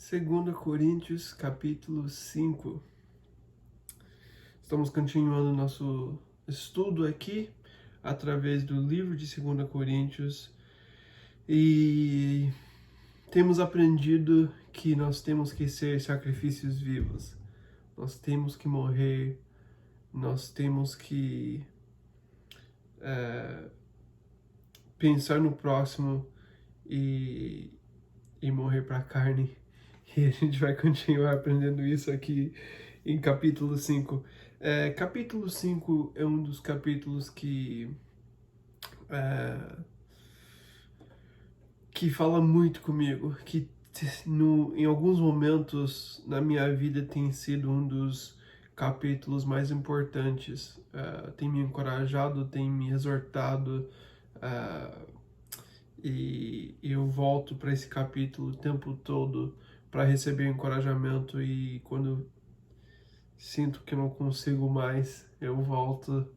2 Coríntios, capítulo 5. Estamos continuando nosso estudo aqui, através do livro de 2 Coríntios, e temos aprendido que nós temos que ser sacrifícios vivos. Nós temos que morrer, nós temos que pensar no próximo e morrer para a carne. E a gente vai continuar aprendendo isso aqui em capítulo 5. Capítulo 5 é um dos capítulos que fala muito comigo, que em alguns momentos na minha vida tem sido um dos capítulos mais importantes. Tem me encorajado, tem me exortado, e eu volto para esse capítulo o tempo todo para receber encorajamento, e quando sinto que não consigo mais, eu volto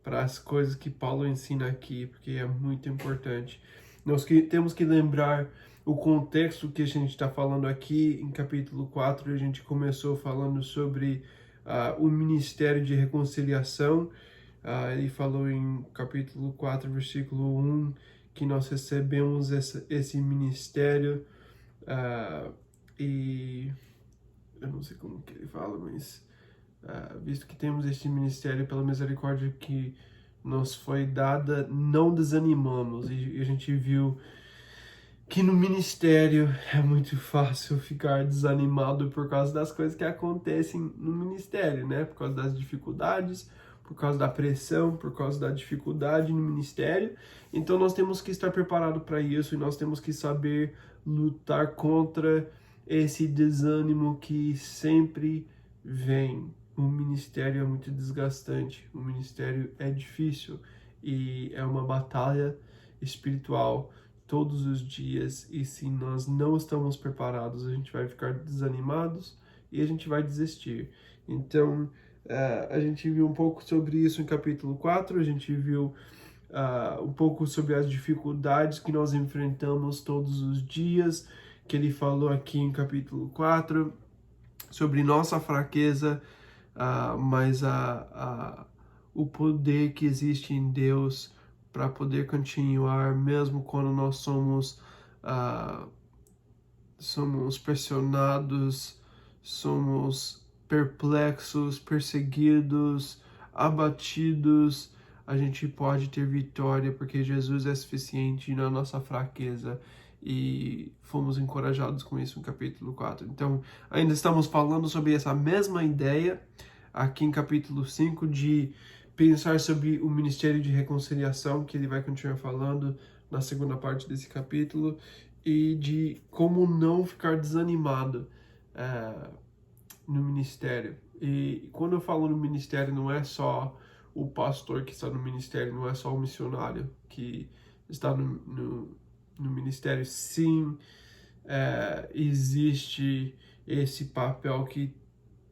para as coisas que Paulo ensina aqui, porque é muito importante. Nós temos que lembrar o contexto que a gente está falando aqui. Em capítulo 4, a gente começou falando sobre o ministério de reconciliação. Ele falou em capítulo 4, versículo 1, que nós recebemos esse ministério, e eu não sei como que ele fala, mas visto que temos este ministério pela misericórdia que nos foi dada, não desanimamos. E a gente viu que no ministério é muito fácil ficar desanimado por causa das coisas que acontecem no ministério, né? Por causa das dificuldades, por causa da pressão, por causa da dificuldade no ministério. Então nós temos que estar preparados para isso, e nós temos que saber lutar contra esse desânimo que sempre vem. O ministério é muito desgastante, o ministério é difícil e é uma batalha espiritual todos os dias, e se nós não estamos preparados, a gente vai ficar desanimados e a gente vai desistir. Então, a gente viu um pouco sobre isso em capítulo 4, a gente viu um pouco sobre as dificuldades que nós enfrentamos todos os dias, que ele falou aqui em capítulo 4, sobre nossa fraqueza, mas o poder que existe em Deus para poder continuar, mesmo quando nós somos pressionados, somos perplexos, perseguidos, abatidos. A gente pode ter vitória porque Jesus é suficiente na nossa fraqueza, e fomos encorajados com isso no capítulo 4. Então, ainda estamos falando sobre essa mesma ideia aqui em capítulo 5, de pensar sobre o ministério de reconciliação, que ele vai continuar falando na segunda parte desse capítulo, e de como não ficar desanimado no ministério. E quando eu falo no ministério, não é só o pastor que está no ministério, não é só o missionário que está no ministério. Sim, existe esse papel que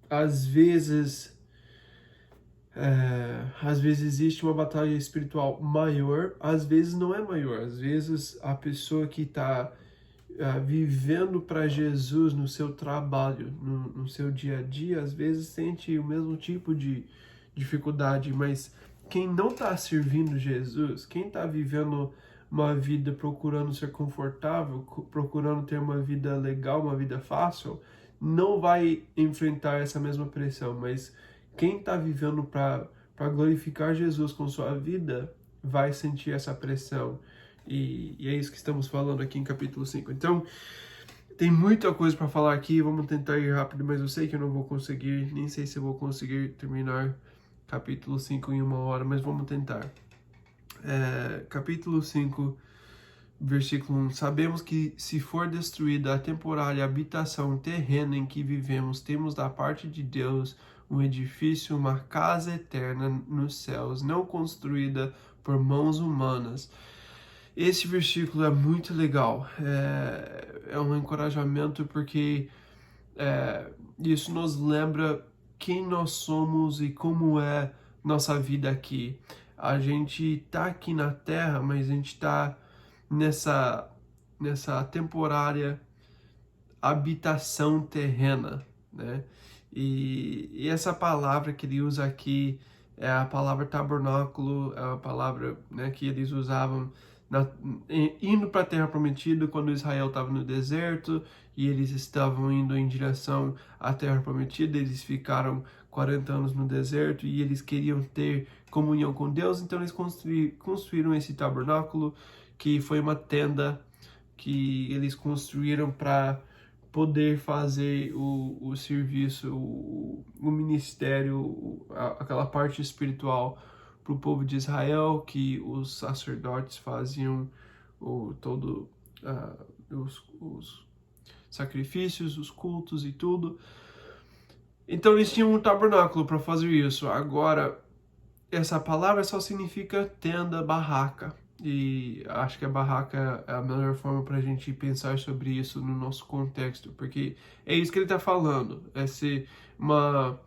às vezes existe uma batalha espiritual maior, às vezes não é maior. Às vezes a pessoa que está vivendo para Jesus no seu trabalho, no seu dia a dia, às vezes sente o mesmo tipo de dificuldade, mas quem não está servindo Jesus, quem está vivendo uma vida procurando ser confortável, procurando ter uma vida legal, uma vida fácil, não vai enfrentar essa mesma pressão. Mas quem está vivendo para glorificar Jesus com sua vida vai sentir essa pressão. E é isso que estamos falando aqui em capítulo 5. Então, tem muita coisa para falar aqui, vamos tentar ir rápido, mas eu sei que eu não vou conseguir, nem sei se eu vou conseguir terminar capítulo 5 em 1 hora, mas vamos tentar. Capítulo 5, versículo 1. Sabemos que se for destruída a temporária habitação terrena em que vivemos, temos da parte de Deus um edifício, uma casa eterna nos céus, não construída por mãos humanas. Esse versículo é muito legal, é um encorajamento, porque isso nos lembra quem nós somos e como é nossa vida aqui. A gente está aqui na Terra, mas a gente está nessa temporária habitação terrena, né? E essa palavra que ele usa aqui é a palavra tabernáculo, é a palavra, né, que eles usavam indo para a Terra Prometida quando Israel estava no deserto e eles estavam indo em direção à Terra Prometida. Eles ficaram 40 anos no deserto e eles queriam ter comunhão com Deus, então eles construíram esse tabernáculo, que foi uma tenda que eles construíram para poder fazer o serviço, o ministério, aquela parte espiritual para o povo de Israel, que os sacerdotes faziam todo os sacrifícios, os cultos e tudo. Então eles tinham um tabernáculo para fazer isso. Agora, essa palavra só significa tenda, barraca. E acho que a barraca é a melhor forma para a gente pensar sobre isso no nosso contexto, porque é isso que ele está falando. É ser uma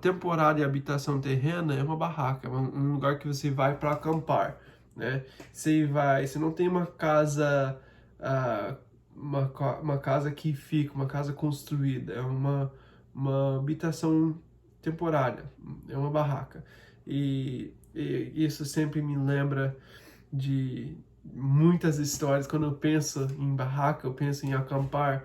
temporada de habitação terrena, é uma barraca, é um lugar que você vai para acampar, né? Você não tem uma casa, uma casa que fica, uma casa construída, é uma habitação temporária, é uma barraca. E isso sempre me lembra de muitas histórias. Quando eu penso em barraca, eu penso em acampar,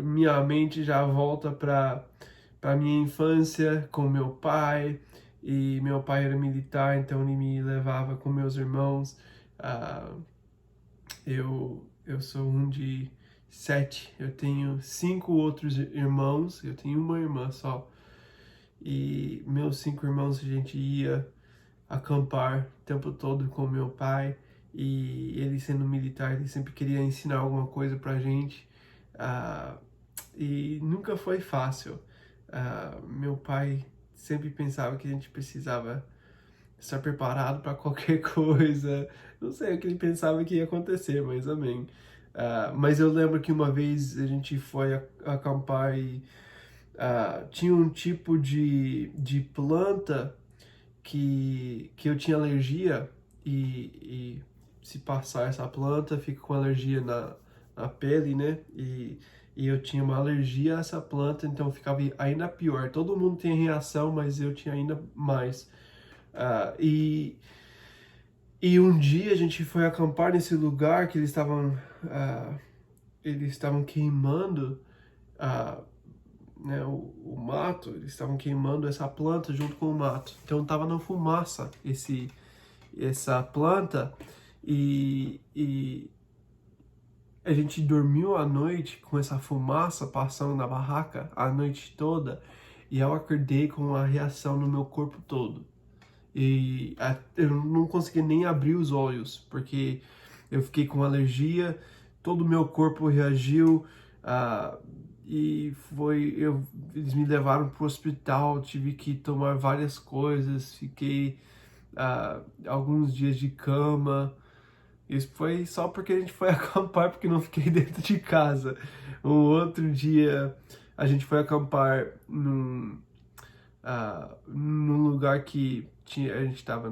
minha mente já volta para minha infância com meu pai, e meu pai era militar, então ele me levava com meus irmãos. Eu sou um de 7, eu tenho 5 outros irmãos, eu tenho uma irmã só, e meus 5 irmãos a gente ia acampar o tempo todo com meu pai, e ele sendo militar, ele sempre queria ensinar alguma coisa pra gente, e nunca foi fácil. Meu pai sempre pensava que a gente precisava estar preparado para qualquer coisa, não sei o que ele pensava que ia acontecer, mas amém. Mas eu lembro que uma vez a gente foi acampar e tinha um tipo de planta que eu tinha alergia, e se passar essa planta, fica com alergia na pele, né? E eu tinha uma alergia a essa planta, então ficava ainda pior. Todo mundo tem reação, mas eu tinha ainda mais. E um dia a gente foi acampar nesse lugar que eles estavam queimando né, o mato, eles estavam queimando essa planta junto com o mato. Então tava na fumaça essa planta, e a gente dormiu à noite com essa fumaça passando na barraca a noite toda, e eu acordei com uma reação no meu corpo todo. E eu não consegui nem abrir os olhos, porque eu fiquei com alergia, todo o meu corpo reagiu, e eles me levaram para o hospital, tive que tomar várias coisas, fiquei alguns dias de cama. Isso foi só porque a gente foi acampar, porque não fiquei dentro de casa. Um outro dia a gente foi acampar num lugar que a gente estava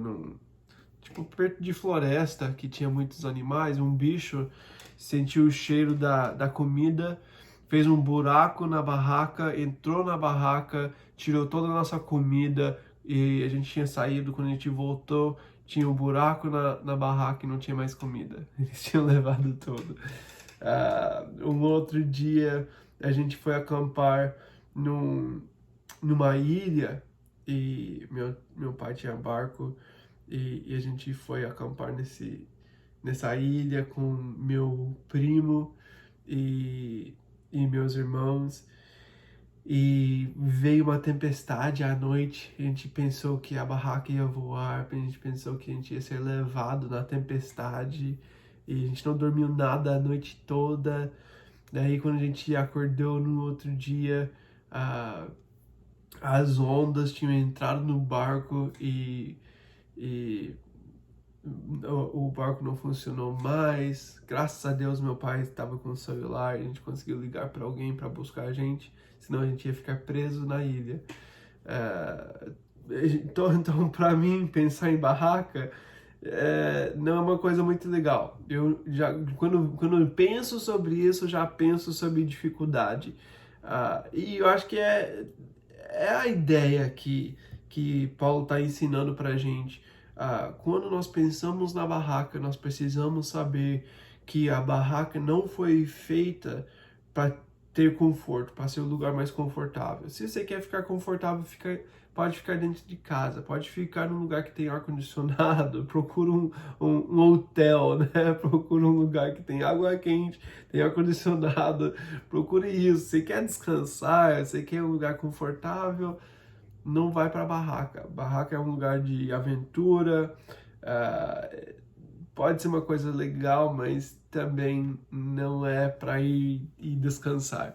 tipo, perto de floresta, que tinha muitos animais. Um bicho sentiu o cheiro da comida, fez um buraco na barraca, entrou na barraca, tirou toda a nossa comida, e a gente tinha saído. Quando a gente voltou, tinha um buraco na barraca e não tinha mais comida. Eles tinham levado tudo. Um outro dia a gente foi acampar numa ilha, e meu pai tinha barco, e a gente foi acampar nessa ilha com meu primo e meus irmãos, e veio uma tempestade à noite. A gente pensou que a barraca ia voar, a gente pensou que a gente ia ser levado na tempestade, e a gente não dormiu nada a noite toda. Daí quando a gente acordou no outro dia, as ondas tinham entrado no barco, e o barco não funcionou mais. Graças a Deus meu pai estava com o celular, e a gente conseguiu ligar para alguém para buscar a gente, senão a gente ia ficar preso na ilha. Então para mim, pensar em barraca não é uma coisa muito legal. Eu já, quando eu penso sobre isso, já penso sobre dificuldade. E eu acho que é a ideia que Paulo está ensinando para a gente. Quando nós pensamos na barraca, nós precisamos saber que a barraca não foi feita para ter conforto, para ser um lugar mais confortável. Se você quer ficar confortável, pode ficar dentro de casa, pode ficar num lugar que tem ar-condicionado, procura um hotel, né? Procura um lugar que tem água quente, tem ar-condicionado, procure isso. Você quer descansar, você quer um lugar confortável, não vai para barraca. Barraca é um lugar de aventura, pode ser uma coisa legal, mas também não é para ir descansar.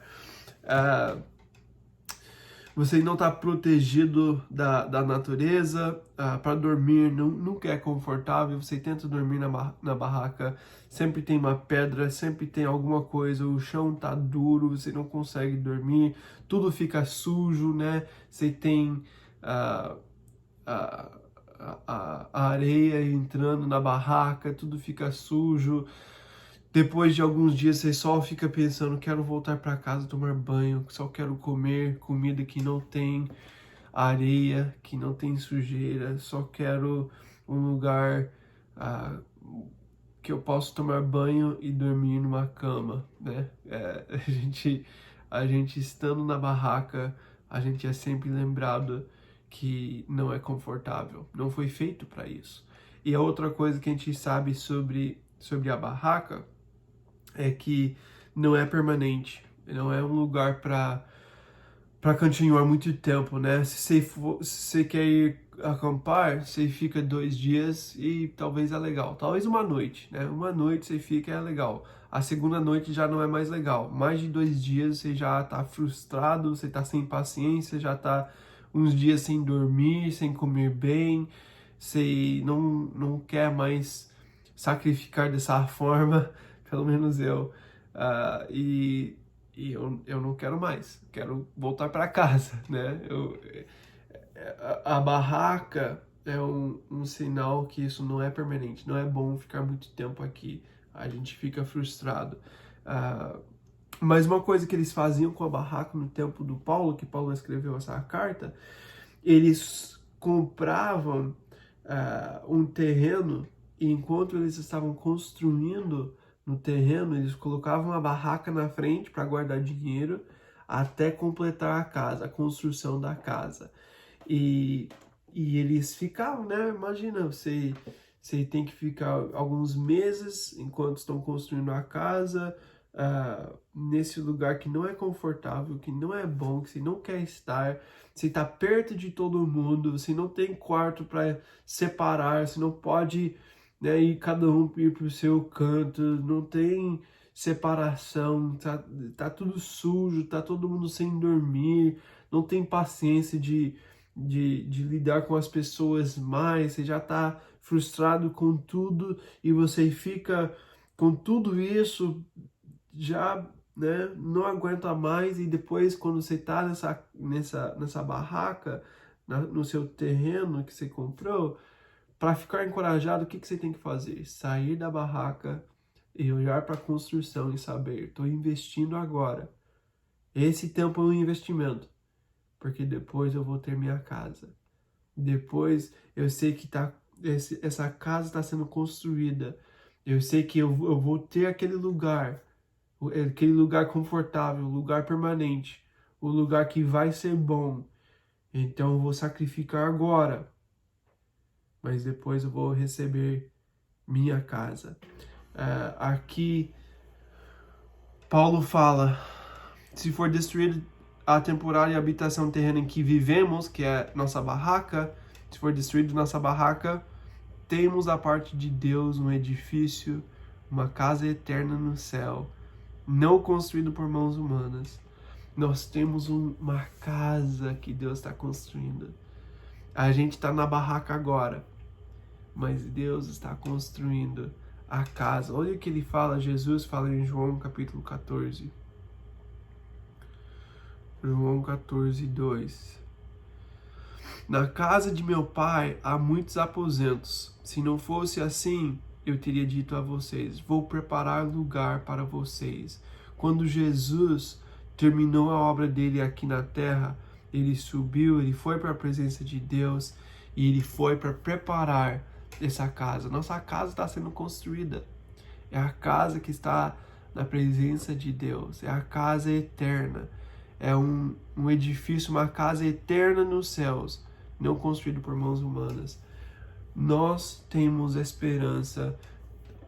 Você não está protegido da natureza, para dormir nunca é confortável, você tenta dormir na barraca, sempre tem uma pedra, sempre tem alguma coisa, o chão tá duro, você não consegue dormir, tudo fica sujo, né? Você tem a areia entrando na barraca, tudo fica sujo. Depois de alguns dias você só fica pensando, quero voltar para casa tomar banho, só quero comer comida que não tem areia, que não tem sujeira, só quero um lugar que eu posso tomar banho e dormir numa cama, né? A gente estando na barraca, a gente é sempre lembrado que não é confortável, não foi feito para isso. E a outra coisa que a gente sabe sobre a barraca é que não é permanente, não é um lugar para continuar muito tempo, né? Se você quer ir acampar, você fica 2 dias e talvez é legal, talvez uma noite, né? Uma noite você fica é legal. A segunda noite já não é mais legal. Mais de 2 dias você já tá frustrado, você tá sem paciência, já tá uns dias sem dormir, sem comer bem, você não quer mais sacrificar dessa forma. Pelo menos eu. E eu não quero mais, quero voltar para casa, né? A barraca é um sinal que isso não é permanente, não é bom ficar muito tempo aqui, a gente fica frustrado. Mas uma coisa que eles faziam com a barraca no tempo do Paulo, que Paulo escreveu essa carta, eles compravam um terreno e enquanto eles estavam construindo no terreno, eles colocavam a barraca na frente para guardar dinheiro até completar a casa, a construção da casa. E, e eles ficavam, né? Imagina, você tem que ficar alguns meses enquanto estão construindo a casa, nesse lugar que não é confortável, que não é bom, que você não quer estar, você está perto de todo mundo, você não tem quarto para separar, você não pode, né, ir cada um ir para o seu canto, não tem separação, tá tudo sujo, tá todo mundo sem dormir, não tem paciência de lidar com as pessoas mais, você já tá frustrado com tudo e você fica com tudo isso já, né, não aguenta mais e depois quando você tá nessa barraca, no seu terreno que você comprou, para ficar encorajado, o que você tem que fazer? Sair da barraca e olhar para a construção e saber, estou investindo agora. Esse tempo é um investimento, porque depois eu vou ter minha casa. Depois eu sei que essa casa está sendo construída. Eu sei que eu vou ter aquele lugar confortável, o lugar permanente, o lugar que vai ser bom. Então eu vou sacrificar agora, mas depois eu vou receber minha casa. Aqui Paulo fala: se for destruída a temporária habitação terrena em que vivemos, que é nossa barraca, se for destruída nossa barraca, temos a parte de Deus um edifício, uma casa eterna no céu, não construído por mãos humanas. Nós temos uma casa que Deus está construindo. A gente está na barraca agora, mas Deus está construindo a casa. Olha o que ele fala, Jesus fala em João capítulo 14. João 14, 2. Na casa de meu pai há muitos aposentos. Se não fosse assim, eu teria dito a vocês: vou preparar lugar para vocês. Quando Jesus terminou a obra dele aqui na terra, ele subiu, ele foi para a presença de Deus e ele foi para preparar essa casa. Nossa casa está sendo construída. É a casa que está na presença de Deus. É a casa eterna. É um edifício, uma casa eterna nos céus, não construído por mãos humanas. Nós temos esperança.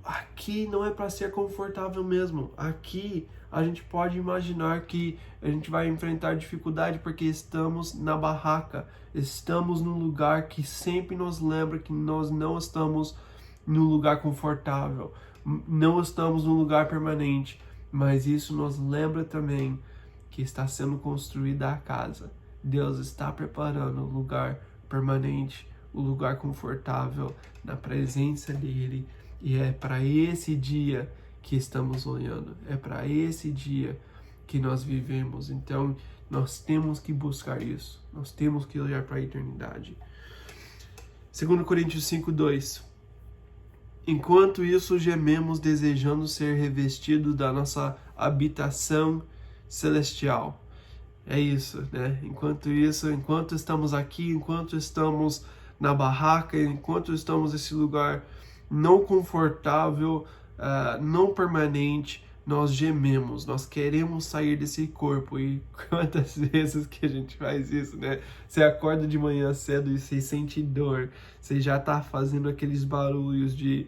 Aqui não é para ser confortável mesmo. Aqui a gente pode imaginar que a gente vai enfrentar dificuldade porque estamos na barraca, estamos num lugar que sempre nos lembra que nós não estamos num lugar confortável, não estamos num lugar permanente, mas isso nos lembra também que está sendo construída a casa. Deus está preparando o lugar permanente, o lugar confortável na presença dele. E é para esse dia que estamos olhando, é para esse dia que nós vivemos. Então, nós temos que buscar isso, nós temos que olhar para a eternidade. 2 Coríntios 5:2. Enquanto isso, gememos desejando ser revestidos da nossa habitação celestial. É isso, né? Enquanto isso, enquanto estamos aqui, enquanto estamos na barraca, enquanto estamos nesse lugar não confortável, não permanente, nós gememos, nós queremos sair desse corpo. E quantas vezes que a gente faz isso, né? Você acorda de manhã cedo e você sente dor, você já tá fazendo aqueles barulhos de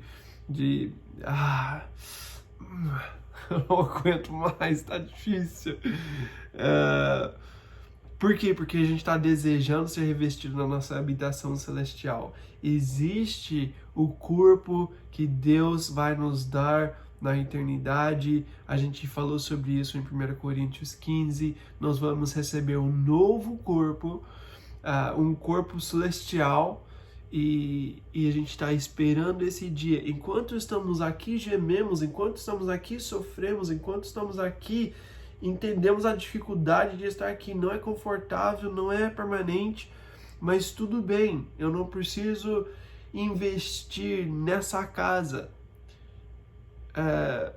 eu não aguento mais, tá difícil. Por quê? Porque a gente está desejando ser revestido na nossa habitação celestial. Existe o corpo que Deus vai nos dar na eternidade. A gente falou sobre isso em 1 Coríntios 15. Nós vamos receber um novo corpo, um corpo celestial, e a gente está esperando esse dia. Enquanto estamos aqui, gememos. Enquanto estamos aqui, sofremos. Enquanto estamos aqui, entendemos a dificuldade de estar aqui. Não é confortável, não é permanente, mas tudo bem. Eu não preciso investir nessa casa. A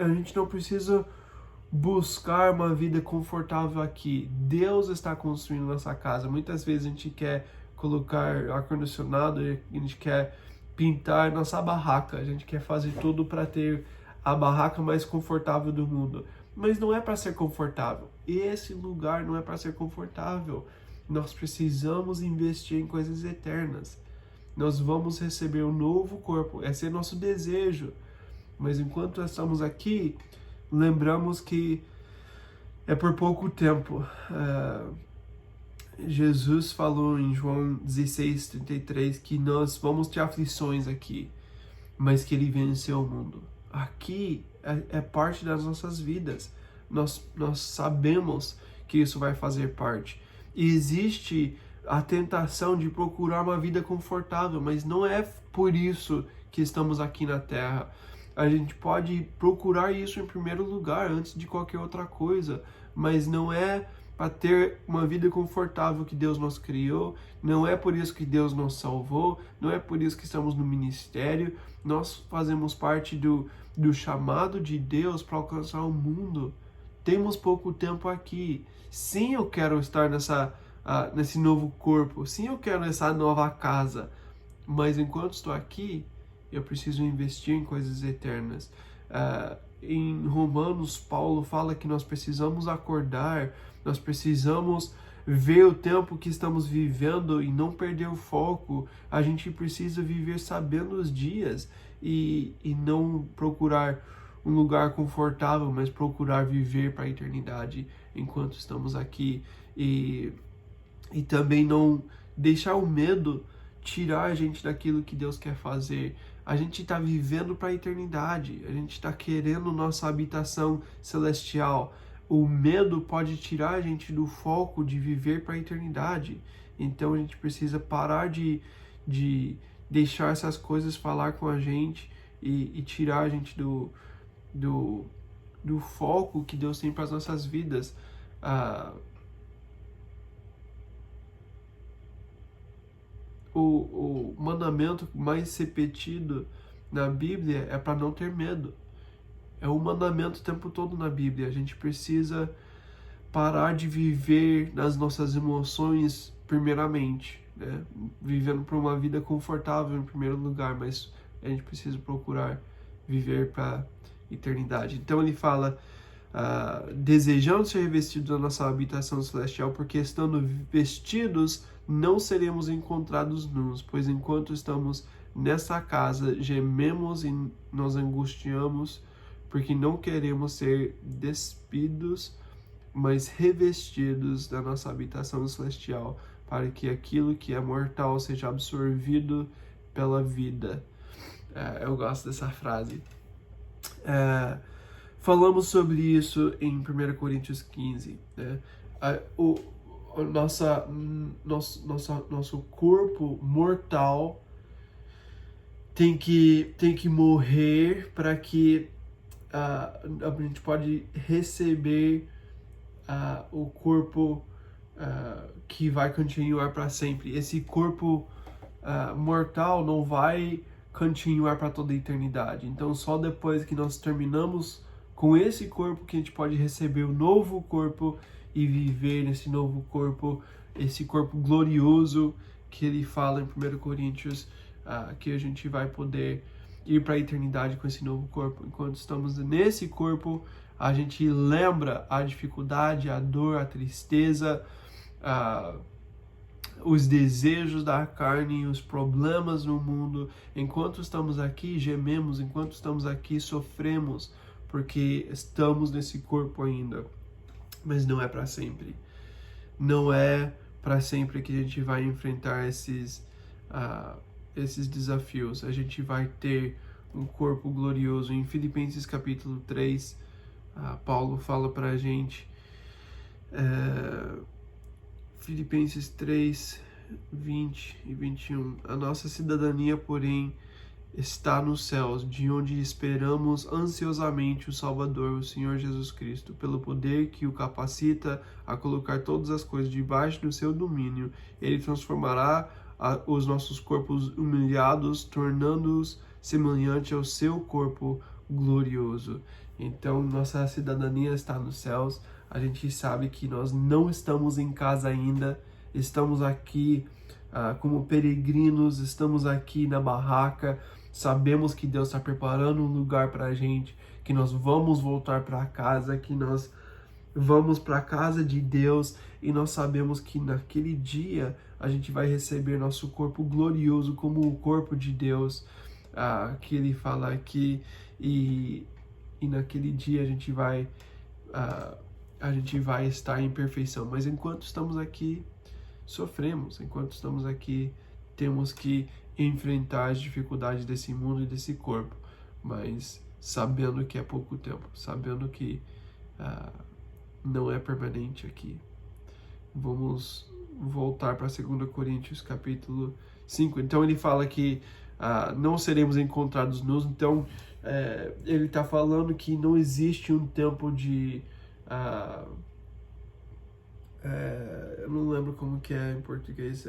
gente não precisa buscar uma vida confortável aqui. Deus está construindo nossa casa. Muitas vezes a gente quer colocar ar-condicionado, a gente quer pintar nossa barraca, a gente quer fazer tudo para ter a barraca mais confortável do mundo. Mas não é para ser confortável. Esse lugar não é para ser confortável. Nós precisamos investir em coisas eternas. Nós vamos receber um novo corpo. Esse é nosso desejo. Mas enquanto estamos aqui, lembramos que é por pouco tempo. Jesus falou em João 16:33 que nós vamos ter aflições aqui, mas que ele venceu o mundo. Aqui é parte das nossas vidas. Nós sabemos que isso vai fazer parte. E existe a tentação de procurar uma vida confortável, mas não é por isso que estamos aqui na Terra. A gente pode procurar isso em primeiro lugar, antes de qualquer outra coisa, mas não é para ter uma vida confortável que Deus nos criou, não é por isso que Deus nos salvou, não é por isso que estamos no ministério. Nós fazemos parte do chamado de Deus para alcançar o mundo. Temos pouco tempo aqui. Sim, eu quero estar nesse novo corpo, sim, eu quero essa nova casa, mas enquanto estou aqui, eu preciso investir em coisas eternas. Em Romanos, Paulo fala que nós precisamos acordar, nós precisamos ver o tempo que estamos vivendo e não perder o foco. A gente precisa viver sabendo os dias e não procurar um lugar confortável, mas procurar viver para a eternidade enquanto estamos aqui. E também não deixar o medo tirar a gente daquilo que Deus quer fazer. A gente está vivendo para a eternidade, a gente está querendo nossa habitação celestial. O medo pode tirar a gente do foco de viver para a eternidade. Então a gente precisa parar de deixar essas coisas falar com a gente e tirar a gente do foco que Deus tem para as nossas vidas. o mandamento mais repetido na Bíblia é para não ter medo. É o mandamento o tempo todo na Bíblia. A gente precisa parar de viver nas nossas emoções primeiramente, né? Vivendo para uma vida confortável em primeiro lugar, mas a gente precisa procurar viver para eternidade. Então ele fala, desejando ser revestidos da nossa habitação celestial, porque estando vestidos não seremos encontrados nus, pois enquanto estamos nessa casa gememos e nos angustiamos, porque não queremos ser despidos, mas revestidos da nossa habitação celestial, para que aquilo que é mortal seja absorvido pela vida. Eu gosto dessa frase. Falamos sobre isso em 1 Coríntios 15. Né? Nosso corpo mortal tem que morrer para que a gente pode receber o corpo que vai continuar para sempre. Esse corpo mortal não vai continuar para toda a eternidade. Então, só depois que nós terminamos com esse corpo que a gente pode receber o novo corpo e viver nesse novo corpo, esse corpo glorioso que ele fala em 1 Coríntios, que a gente vai poder ir para a eternidade com esse novo corpo. Enquanto estamos nesse corpo, a gente lembra a dificuldade, a dor, a tristeza, os desejos da carne, os problemas no mundo. Enquanto estamos aqui, gememos. Enquanto estamos aqui, sofremos, porque estamos nesse corpo ainda. Mas não é para sempre. Não é para sempre que a gente vai enfrentar esses desafios. A gente vai ter um corpo glorioso. Em Filipenses capítulo 3, Paulo fala para a gente, Filipenses 3, 20 e 21. A nossa cidadania, porém, está nos céus, de onde esperamos ansiosamente o Salvador, o Senhor Jesus Cristo, pelo poder que o capacita a colocar todas as coisas debaixo do seu domínio. Ele transformará os nossos corpos humilhados, tornando-os semelhante ao seu corpo glorioso. Então, nossa cidadania está nos céus. A gente sabe que nós não estamos em casa ainda, estamos aqui como peregrinos, estamos aqui na barraca, sabemos que Deus está preparando um lugar para a gente, que nós vamos voltar para casa, que nós vamos para a casa de Deus, e nós sabemos que naquele dia a gente vai receber nosso corpo glorioso como o corpo de Deus, que ele fala aqui, e naquele dia a gente vai estar em perfeição. Mas enquanto estamos aqui, sofremos. Enquanto estamos aqui, temos que enfrentar as dificuldades desse mundo e desse corpo, mas sabendo que é pouco tempo, sabendo que não é permanente aqui. Vamos voltar para 2 Coríntios capítulo 5. Então ele fala que não seremos encontrados nus. Então ele está falando que não existe um tempo de eu não lembro como que é em português,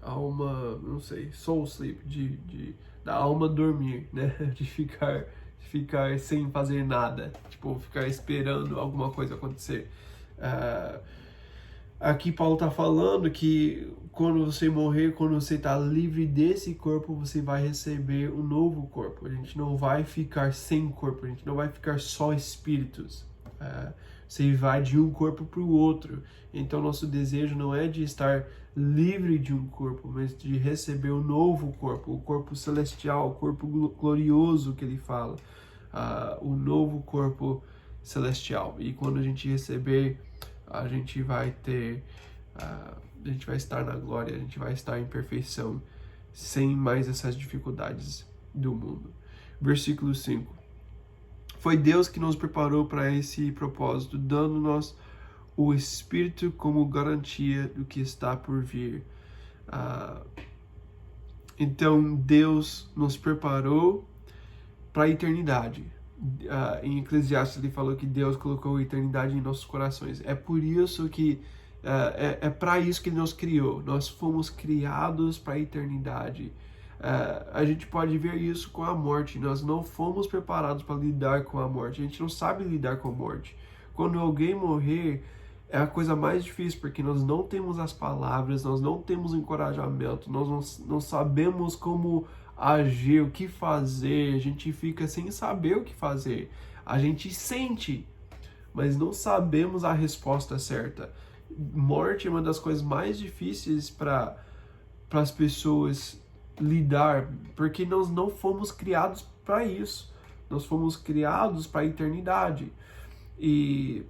alma, não sei, soul sleep, da alma dormir, né? De ficar sem fazer nada, tipo, ficar esperando alguma coisa acontecer. Aqui Paulo está falando que quando você morrer, quando você está livre desse corpo, você vai receber um novo corpo. A gente não vai ficar sem corpo, a gente não vai ficar só espíritos. Você vai de um corpo para o outro. Então nosso desejo não é de estar livre de um corpo, mas de receber um novo corpo, o corpo celestial, o corpo glorioso que ele fala, o novo corpo celestial. E quando a gente receber, a gente vai estar na glória, a gente vai estar em perfeição, sem mais essas dificuldades do mundo. Versículo 5. Foi Deus que nos preparou para esse propósito, dando-nos o Espírito como garantia do que está por vir. Então, Deus nos preparou para a eternidade. Em Eclesiastes ele falou que Deus colocou a eternidade em nossos corações. É por isso que É para isso que Ele nos criou. Nós fomos criados para a eternidade. A gente pode ver isso com a morte. Nós não fomos preparados para lidar com a morte. A gente não sabe lidar com a morte. Quando alguém morrer, é a coisa mais difícil, porque nós não temos as palavras, nós não temos encorajamento, nós não sabemos como agir, o que fazer, a gente fica sem saber o que fazer. A gente sente, mas não sabemos a resposta certa. Morte é uma das coisas mais difíceis para as pessoas lidar, porque nós não fomos criados para isso. Nós fomos criados para a eternidade. E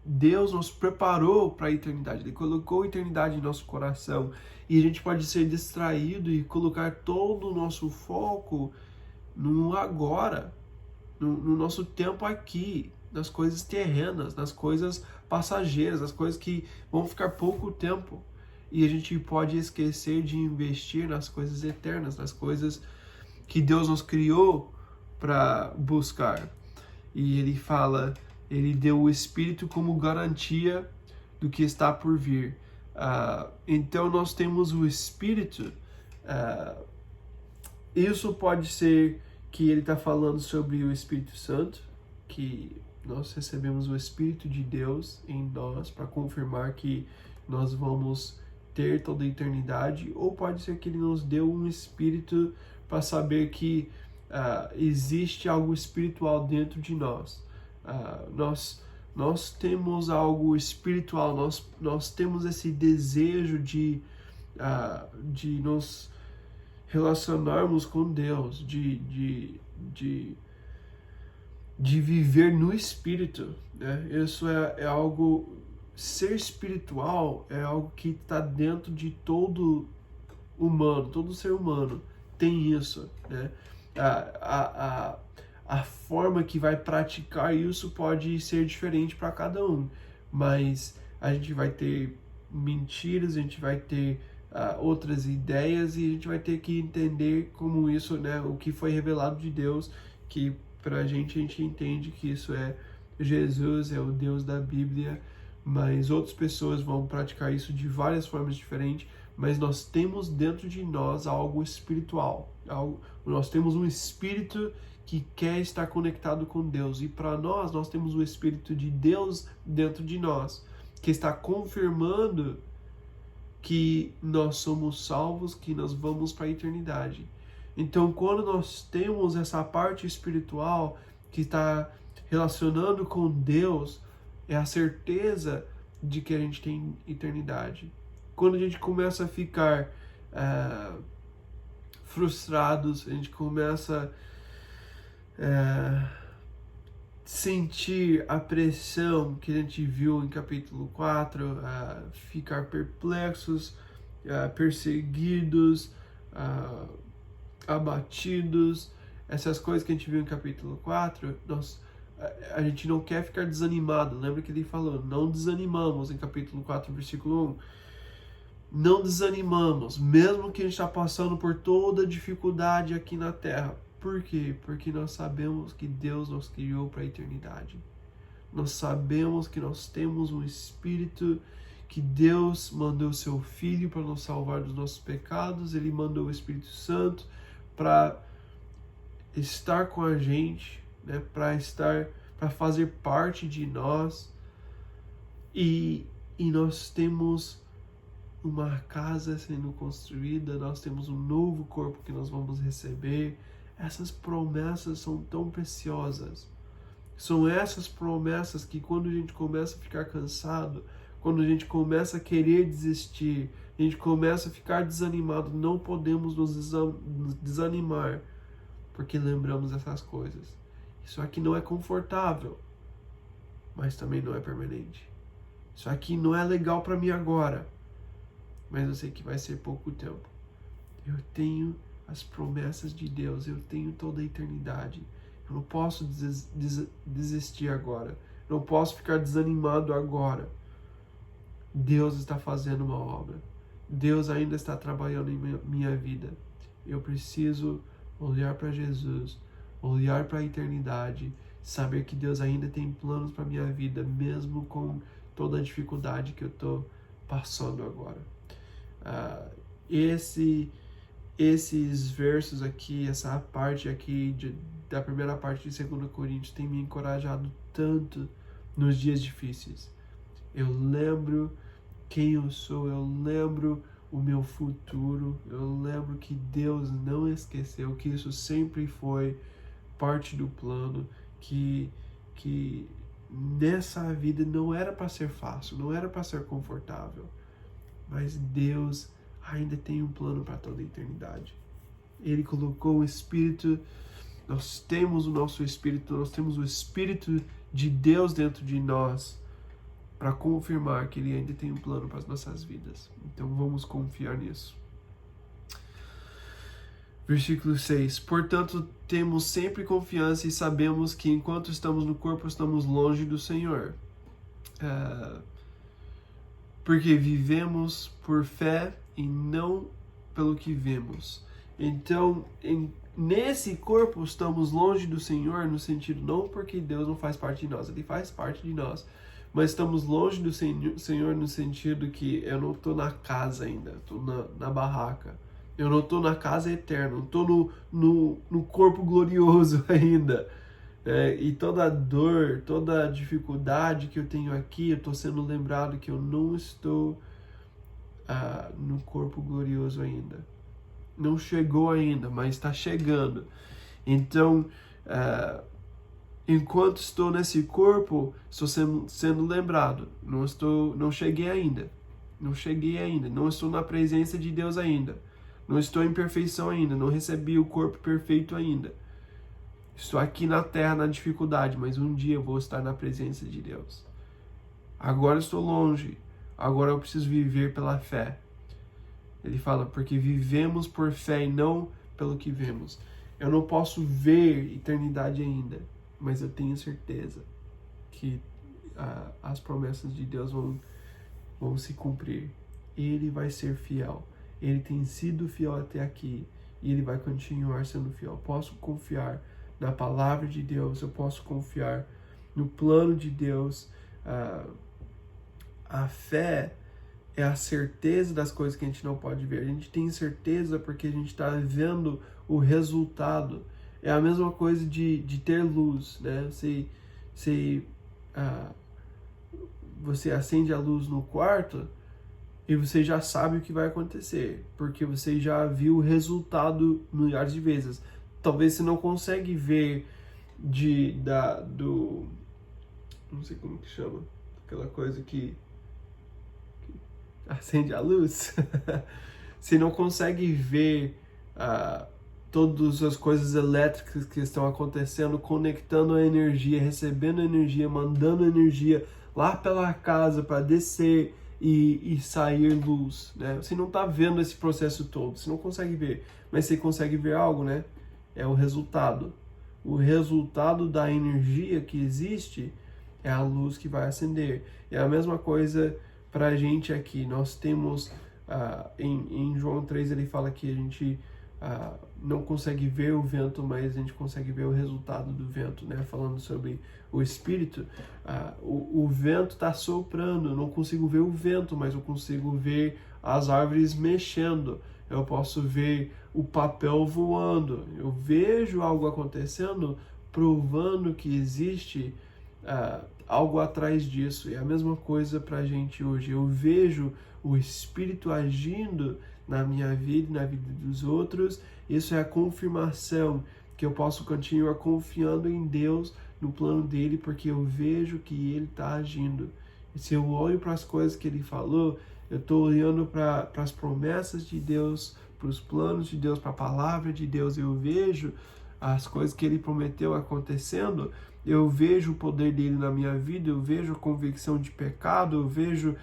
Deus nos preparou para a eternidade. Ele colocou a eternidade em nosso coração. E a gente pode ser distraído e colocar todo o nosso foco no agora, no nosso tempo aqui, nas coisas terrenas, nas coisas passageiras, nas coisas que vão ficar pouco tempo. E a gente pode esquecer de investir nas coisas eternas, nas coisas que Deus nos criou para buscar. E ele fala, ele deu o Espírito como garantia do que está por vir. Então nós temos o Espírito. Isso pode ser que ele está falando sobre o Espírito Santo, que nós recebemos o Espírito de Deus em nós para confirmar que nós vamos ter toda a eternidade, ou pode ser que ele nos deu um Espírito para saber que existe algo espiritual dentro de nós. Nós temos algo espiritual, nós temos esse desejo de nos relacionarmos com Deus, de viver no Espírito, né? Isso é algo, ser espiritual é algo que está dentro de todo humano, todo ser humano tem isso, né? A forma que vai praticar isso pode ser diferente para cada um, mas a gente vai ter mentiras, a gente vai ter outras ideias e a gente vai ter que entender como isso, né, o que foi revelado de Deus, que pra gente a gente entende que isso é Jesus, é o Deus da Bíblia, mas outras pessoas vão praticar isso de várias formas diferentes, mas nós temos dentro de nós algo espiritual, nós temos um espírito que quer estar conectado com Deus, e para nós temos o Espírito de Deus dentro de nós, que está confirmando que nós somos salvos, que nós vamos para a eternidade. Então, quando nós temos essa parte espiritual que está relacionando com Deus, é a certeza de que a gente tem eternidade. Quando a gente começa a ficar frustrados, a gente começa sentir a pressão que a gente viu em capítulo 4, ficar perplexos, perseguidos, abatidos, essas coisas que a gente viu em capítulo 4, a gente não quer ficar desanimado. Lembra que ele falou, não desanimamos em capítulo 4, versículo 1. Não desanimamos, mesmo que a gente está passando por toda dificuldade aqui na Terra. Por quê? Porque nós sabemos que Deus nos criou para a eternidade. Nós sabemos que nós temos um Espírito, que Deus mandou o seu Filho para nos salvar dos nossos pecados, Ele mandou o Espírito Santo para estar com a gente, né? Para fazer parte de nós. E nós temos uma casa sendo construída, nós temos um novo corpo que nós vamos receber. Essas promessas são tão preciosas. São essas promessas que quando a gente começa a ficar cansado, quando a gente começa a querer desistir, a gente começa a ficar desanimado, não podemos nos desanimar, porque lembramos essas coisas. Isso aqui não é confortável, mas também não é permanente. Isso aqui não é legal para mim agora, mas eu sei que vai ser pouco tempo. Eu tenho as promessas de Deus, eu tenho toda a eternidade. Eu não posso desistir agora. Eu não posso ficar desanimado agora. Deus está fazendo uma obra. Deus ainda está trabalhando em minha vida. Eu preciso olhar para Jesus, olhar para a eternidade, saber que Deus ainda tem planos para minha vida, mesmo com toda a dificuldade que eu estou passando agora. Esses versos aqui, essa parte aqui da primeira parte de 2 Coríntios tem me encorajado tanto nos dias difíceis. Eu lembro quem eu sou, eu lembro o meu futuro, eu lembro que Deus não esqueceu, que isso sempre foi parte do plano, que nessa vida não era para ser fácil, não era para ser confortável, mas Deus ainda tem um plano para toda a eternidade. Ele colocou o Espírito, nós temos o nosso Espírito, nós temos o Espírito de Deus dentro de nós para confirmar que Ele ainda tem um plano para as nossas vidas. Então vamos confiar nisso. Versículo 6. Portanto, temos sempre confiança e sabemos que enquanto estamos no corpo, estamos longe do Senhor. Porque vivemos por fé e não pelo que vemos. Então, nesse corpo estamos longe do Senhor, no sentido, não porque Deus não faz parte de nós, Ele faz parte de nós, mas estamos longe do Senhor no sentido que eu não estou na casa ainda, estou na barraca. Eu não estou na casa eterna, não estou no corpo glorioso ainda. E toda a dor, toda a dificuldade que eu tenho aqui, eu estou sendo lembrado que eu não estou no corpo glorioso ainda. Não chegou ainda, mas está chegando. Então, enquanto estou nesse corpo, estou sendo lembrado. Não cheguei ainda. Não estou na presença de Deus ainda. Não estou em perfeição ainda. Não recebi o corpo perfeito ainda. Estou aqui na terra na dificuldade, mas um dia eu vou estar na presença de Deus. Agora estou longe. Agora eu preciso viver pela fé. Ele fala, porque vivemos por fé e não pelo que vemos. Eu não posso ver eternidade ainda, mas eu tenho certeza que as promessas de Deus vão se cumprir. Ele vai ser fiel. Ele tem sido fiel até aqui e Ele vai continuar sendo fiel. Eu posso confiar na palavra de Deus, eu posso confiar no plano de Deus. A fé é a certeza das coisas que a gente não pode ver. A gente tem certeza porque a gente está vendo o resultado. É a mesma coisa de ter luz, né? Você acende a luz no quarto e você já sabe o que vai acontecer, porque você já viu o resultado milhares de vezes. Talvez você não consegue ver não sei como que chama, aquela coisa que acende a luz. Você não consegue ver todas as coisas elétricas que estão acontecendo, conectando a energia, recebendo energia, mandando energia lá pela casa para descer e sair luz, né? Você não está vendo esse processo todo, você não consegue ver, mas você consegue ver algo, né? É o resultado. O resultado da energia que existe é a luz que vai acender. É a mesma coisa para a gente aqui. Nós temos, em João 3 ele fala que a gente não consegue ver o vento, mas a gente consegue ver o resultado do vento, né? Falando sobre o Espírito, o vento está soprando, eu não consigo ver o vento, mas eu consigo ver as árvores mexendo, eu posso ver o papel voando, eu vejo algo acontecendo, provando que existe algo atrás disso. É a mesma coisa para a gente hoje. Eu vejo o Espírito agindo na minha vida e na vida dos outros. Isso é a confirmação que eu posso continuar confiando em Deus, no plano dele, porque eu vejo que ele está agindo. E se eu olho para as coisas que ele falou, eu estou olhando para as promessas de Deus, para os planos de Deus, para a palavra de Deus. Eu vejo as coisas que ele prometeu acontecendo, eu vejo o poder dele na minha vida, eu vejo a convicção de pecado, eu vejo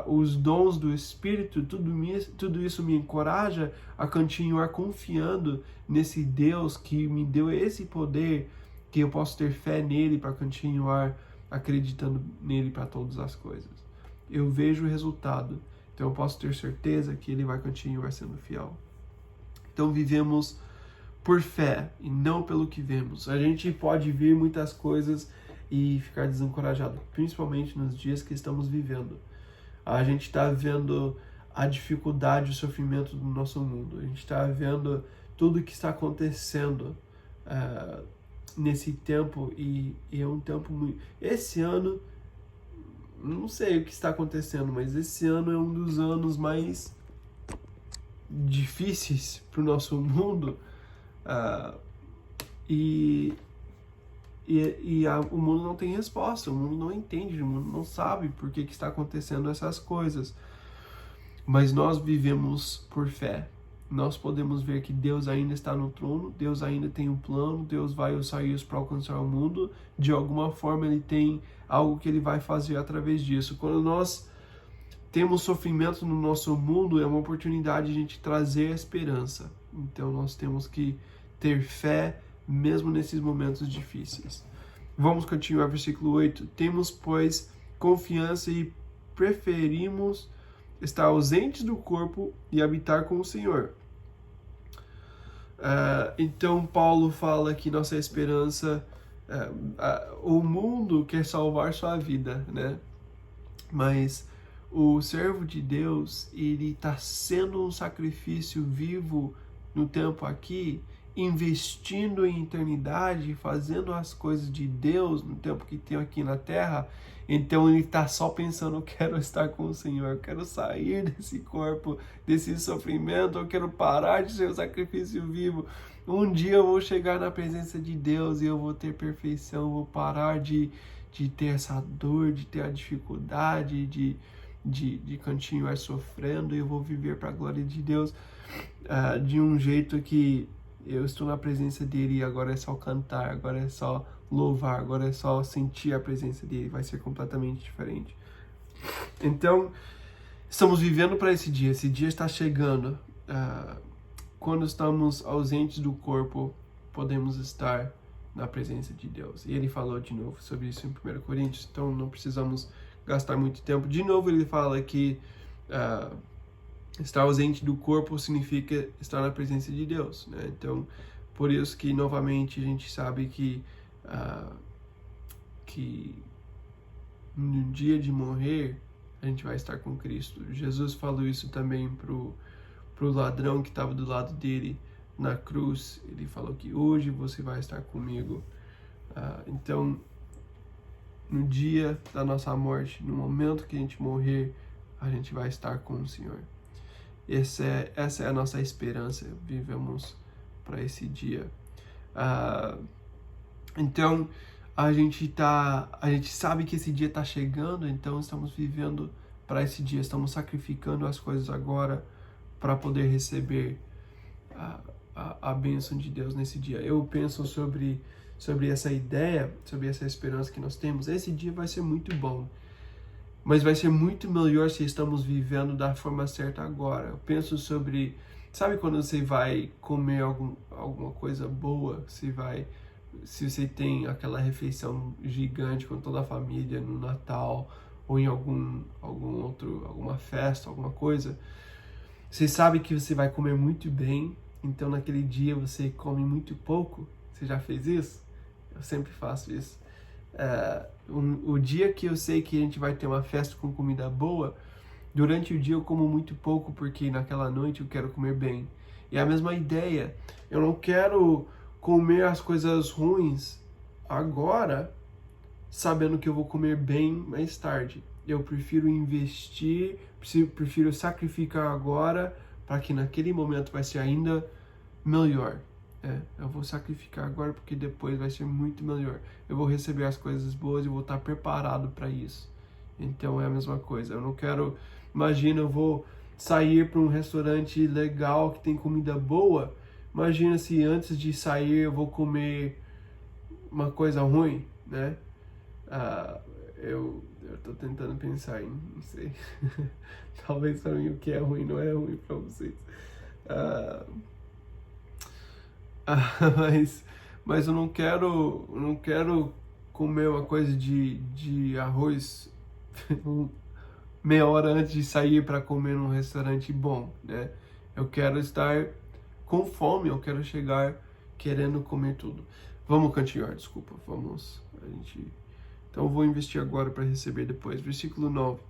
os dons do Espírito, tudo isso me encoraja a continuar confiando nesse Deus que me deu esse poder, que eu posso ter fé nele para continuar acreditando nele para todas as coisas. Eu vejo o resultado, então eu posso ter certeza que ele vai continuar sendo fiel. Então vivemos por fé e não pelo que vemos. A gente pode ver muitas coisas e ficar desencorajado, principalmente nos dias que estamos vivendo. A gente está vendo a dificuldade, o sofrimento do nosso mundo. A gente está vendo tudo o que está acontecendo nesse tempo e é um tempo muito... Esse ano, não sei o que está acontecendo, mas esse ano é um dos anos mais difíceis para o nosso mundo o mundo não tem resposta, o mundo não entende, o mundo não sabe por que está acontecendo essas coisas. Mas nós vivemos por fé. Nós podemos ver que Deus ainda está no trono, Deus ainda tem um plano, Deus vai usar isso para alcançar o mundo. De alguma forma Ele tem algo que Ele vai fazer através disso. Quando nós temos sofrimento no nosso mundo, é uma oportunidade de a gente trazer esperança. Então nós temos que ter fé mesmo nesses momentos difíceis. Vamos continuar, versículo 8. Temos, pois, confiança e preferimos estar ausentes do corpo e habitar com o Senhor. Então Paulo fala que nossa esperança, o mundo quer salvar sua vida, né? Mas o servo de Deus, ele está sendo um sacrifício vivo no tempo aqui, investindo em eternidade, fazendo as coisas de Deus no tempo que tem aqui na terra. Então ele está só pensando, eu quero estar com o Senhor, eu quero sair desse corpo, desse sofrimento, eu quero parar de ser um sacrifício vivo. Um dia eu vou chegar na presença de Deus e eu vou ter perfeição, eu vou parar de ter essa dor, de ter a dificuldade, de continuar sofrendo, e eu vou viver para a glória de Deus de um jeito que eu estou na presença dele e agora é só cantar, agora é só louvar, agora é só sentir a presença dele, vai ser completamente diferente. Então, estamos vivendo para esse dia está chegando. Quando estamos ausentes do corpo, podemos estar na presença de Deus. E ele falou de novo sobre isso em 1 Coríntios, então não precisamos gastar muito tempo. De novo ele fala que estar ausente do corpo significa estar na presença de Deus, né? Então, por isso que, novamente, a gente sabe que no dia de morrer, a gente vai estar com Cristo. Jesus falou isso também pro ladrão que estava do lado dele na cruz. Ele falou que hoje você vai estar comigo. Então, no dia da nossa morte, no momento que a gente morrer, a gente vai estar com o Senhor. Essa é a nossa esperança, vivemos para esse dia. Então, a gente sabe que esse dia está chegando, então estamos vivendo para esse dia, estamos sacrificando as coisas agora para poder receber a bênção de Deus nesse dia. Eu penso sobre essa ideia, sobre essa esperança que nós temos. Esse dia vai ser muito bom, mas vai ser muito melhor se estamos vivendo da forma certa agora. Eu penso sobre, sabe quando você vai comer alguma coisa boa, se você tem aquela refeição gigante com toda a família no Natal ou em alguma festa, alguma coisa, você sabe que você vai comer muito bem, então naquele dia você come muito pouco. Você já fez isso? Eu sempre faço isso. O dia que eu sei que a gente vai ter uma festa com comida boa, durante o dia eu como muito pouco, porque naquela noite eu quero comer bem. E a mesma ideia, eu não quero comer as coisas ruins agora, sabendo que eu vou comer bem mais tarde. Eu prefiro investir, prefiro sacrificar agora, para que naquele momento vai ser ainda melhor. Eu vou sacrificar agora porque depois vai ser muito melhor. Eu vou receber as coisas boas e vou estar preparado para isso. Então é a mesma coisa. Eu não quero... Imagina, eu vou sair para um restaurante legal que tem comida boa. Imagina se antes de sair eu vou comer uma coisa ruim, né? Eu tô tentando pensar em... Não sei. Talvez para mim o que é ruim não é ruim para vocês. Mas eu não quero comer uma coisa de arroz meia hora antes de sair para comer num restaurante bom, né? Eu quero estar com fome, eu quero chegar querendo comer tudo. Vamos continuar, desculpa, a gente Então eu vou investir agora para receber depois. Versículo 9.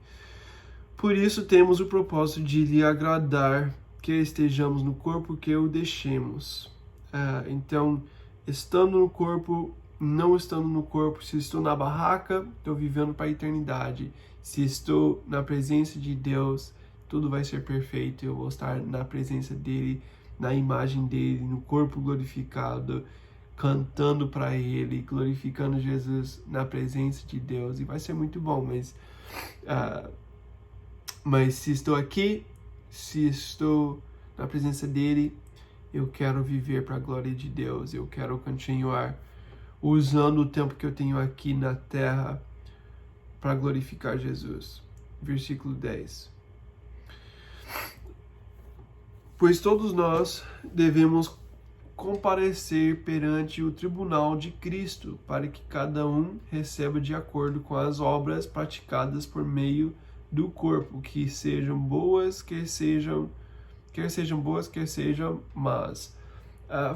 Por isso temos o propósito de lhe agradar, que estejamos no corpo, que o deixemos. Então, estando no corpo, não estando no corpo, se estou na barraca, estou vivendo para a eternidade. Se estou na presença de Deus, tudo vai ser perfeito. Eu vou estar na presença dele, na imagem dele, no corpo glorificado, cantando para ele, glorificando Jesus na presença de Deus. E vai ser muito bom, mas se estou aqui, se estou na presença dele, eu quero viver para a glória de Deus. Eu quero continuar usando o tempo que eu tenho aqui na terra para glorificar Jesus. Versículo 10. Pois todos nós devemos comparecer perante o tribunal de Cristo, para que cada um receba de acordo com as obras praticadas por meio do corpo, que sejam boas, quer sejam boas, quer sejam más.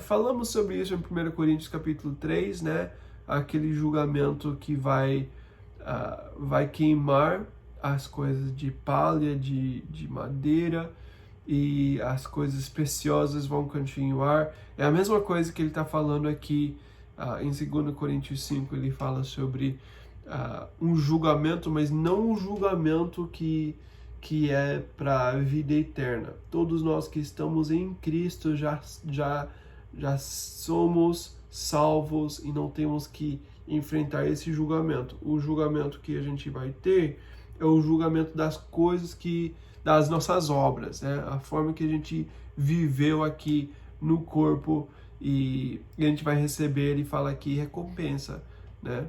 Falamos sobre isso em 1 Coríntios capítulo 3, né? Aquele julgamento que vai queimar as coisas de palha, de madeira, e as coisas preciosas vão continuar. É a mesma coisa que ele está falando aqui em 2 Coríntios 5, ele fala sobre um julgamento, mas não um julgamento que é para a vida eterna. Todos nós que estamos em Cristo já somos salvos e não temos que enfrentar esse julgamento. O julgamento que a gente vai ter é o julgamento das coisas das nossas obras, né? A forma que a gente viveu aqui no corpo, e a gente vai receber, ele fala aqui, recompensa, né?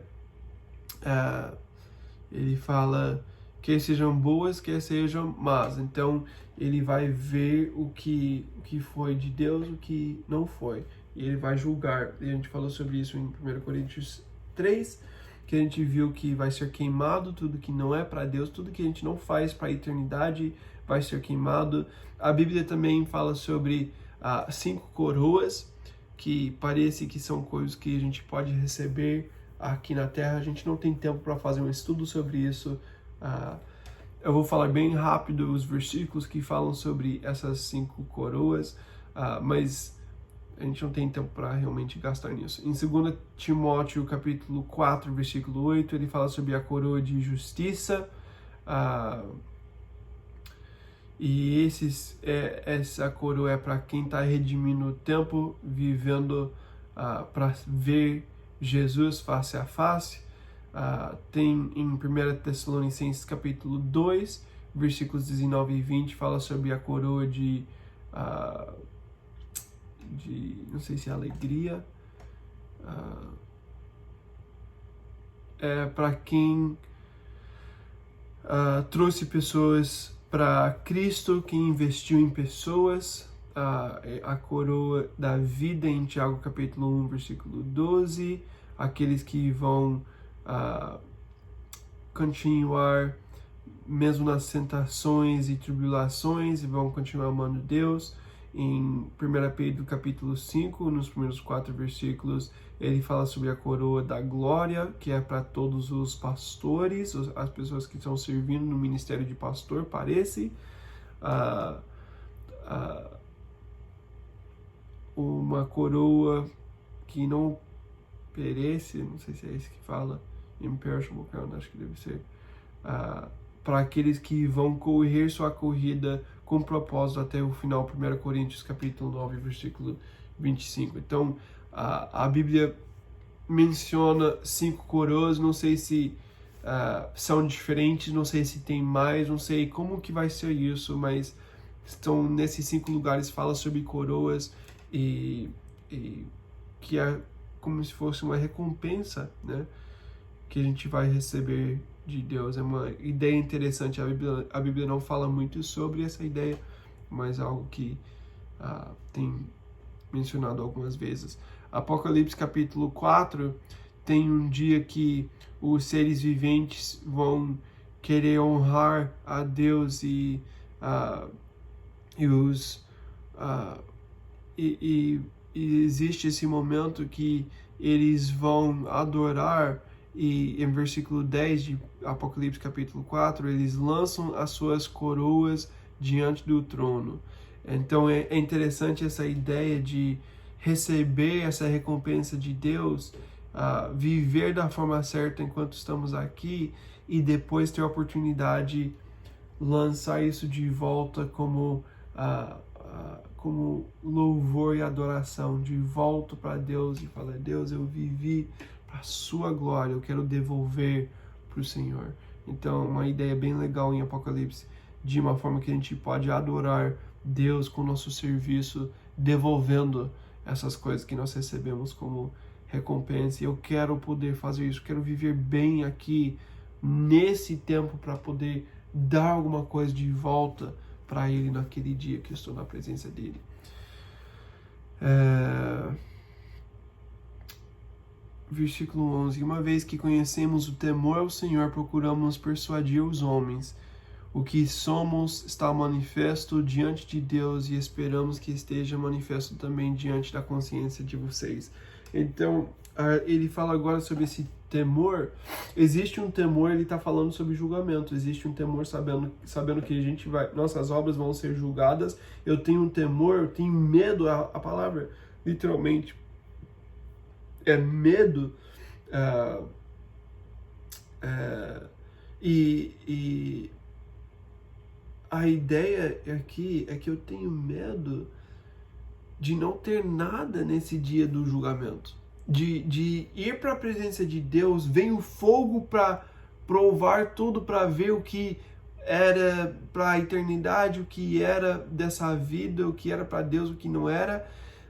Ele fala que sejam boas, que sejam más. Então, ele vai ver o que foi de Deus, o que não foi. E ele vai julgar. E a gente falou sobre isso em 1 Coríntios 3, que a gente viu que vai ser queimado tudo que não é para Deus, tudo que a gente não faz para a eternidade vai ser queimado. A Bíblia também fala sobre 5 coroas, que parece que são coisas que a gente pode receber aqui na Terra. A gente não tem tempo para fazer um estudo sobre isso. Eu vou falar bem rápido os versículos que falam sobre essas 5 coroas, mas a gente não tem tempo para realmente gastar nisso. Em 2 Timóteo, capítulo 4, versículo 8, ele fala sobre a coroa de justiça, e essa coroa é para quem está redimindo o tempo, vivendo para ver Jesus face a face. Tem em 1 Tessalonicenses, capítulo 2, versículos 19 e 20, fala sobre a coroa de não sei se é alegria, para quem trouxe pessoas para Cristo, quem investiu em pessoas, a coroa da vida em Tiago capítulo 1, versículo 12, aqueles que vão continuar mesmo nas tentações e tribulações e vão continuar amando Deus. Em 1 Pedro capítulo 5, nos primeiros 4 versículos, ele fala sobre a coroa da glória, que é para todos os pastores, as pessoas que estão servindo no ministério de pastor, parece. Uma coroa que não perece, não sei se é esse que fala, imperishable crown, acho que deve ser, para aqueles que vão correr sua corrida com propósito até o final. 1 Coríntios capítulo 9, versículo 25. Então, a Bíblia menciona 5 coroas, não sei se são diferentes, não sei se tem mais, não sei como que vai ser isso, mas estão nesses 5 lugares, fala sobre coroas, e que é como se fosse uma recompensa, né, que a gente vai receber de Deus. É uma ideia interessante. A Bíblia não fala muito sobre essa ideia, mas é algo que tem mencionado algumas vezes. Apocalipse capítulo 4 tem um dia que os seres viventes vão querer honrar a Deus e existe esse momento que eles vão adorar E em versículo 10 de Apocalipse capítulo 4, eles lançam as suas coroas diante do trono. Então é interessante essa ideia de receber essa recompensa de Deus, viver da forma certa enquanto estamos aqui e depois ter a oportunidade de lançar isso de volta como louvor e adoração, de volta para Deus e falar: Deus, eu vivi para a sua glória, eu quero devolver para o Senhor. Então, uma ideia bem legal em Apocalipse, de uma forma que a gente pode adorar Deus com o nosso serviço, devolvendo essas coisas que nós recebemos como recompensa. E eu quero poder fazer isso, quero viver bem aqui nesse tempo para poder dar alguma coisa de volta para Ele naquele dia que eu estou na presença dEle. Versículo 11. Uma vez que conhecemos o temor ao Senhor, procuramos persuadir os homens. O que somos está manifesto diante de Deus e esperamos que esteja manifesto também diante da consciência de vocês. Então, ele fala agora sobre esse temor. Existe um temor, ele está falando sobre julgamento. Existe um temor sabendo que a gente nossas obras vão ser julgadas. Eu tenho um temor, eu tenho medo. A palavra, literalmente, é medo. E a ideia aqui é que eu tenho medo de não ter nada nesse dia do julgamento. De ir para a presença de Deus, vem o fogo para provar tudo, para ver o que era para a eternidade, o que era dessa vida, o que era para Deus, o que não era,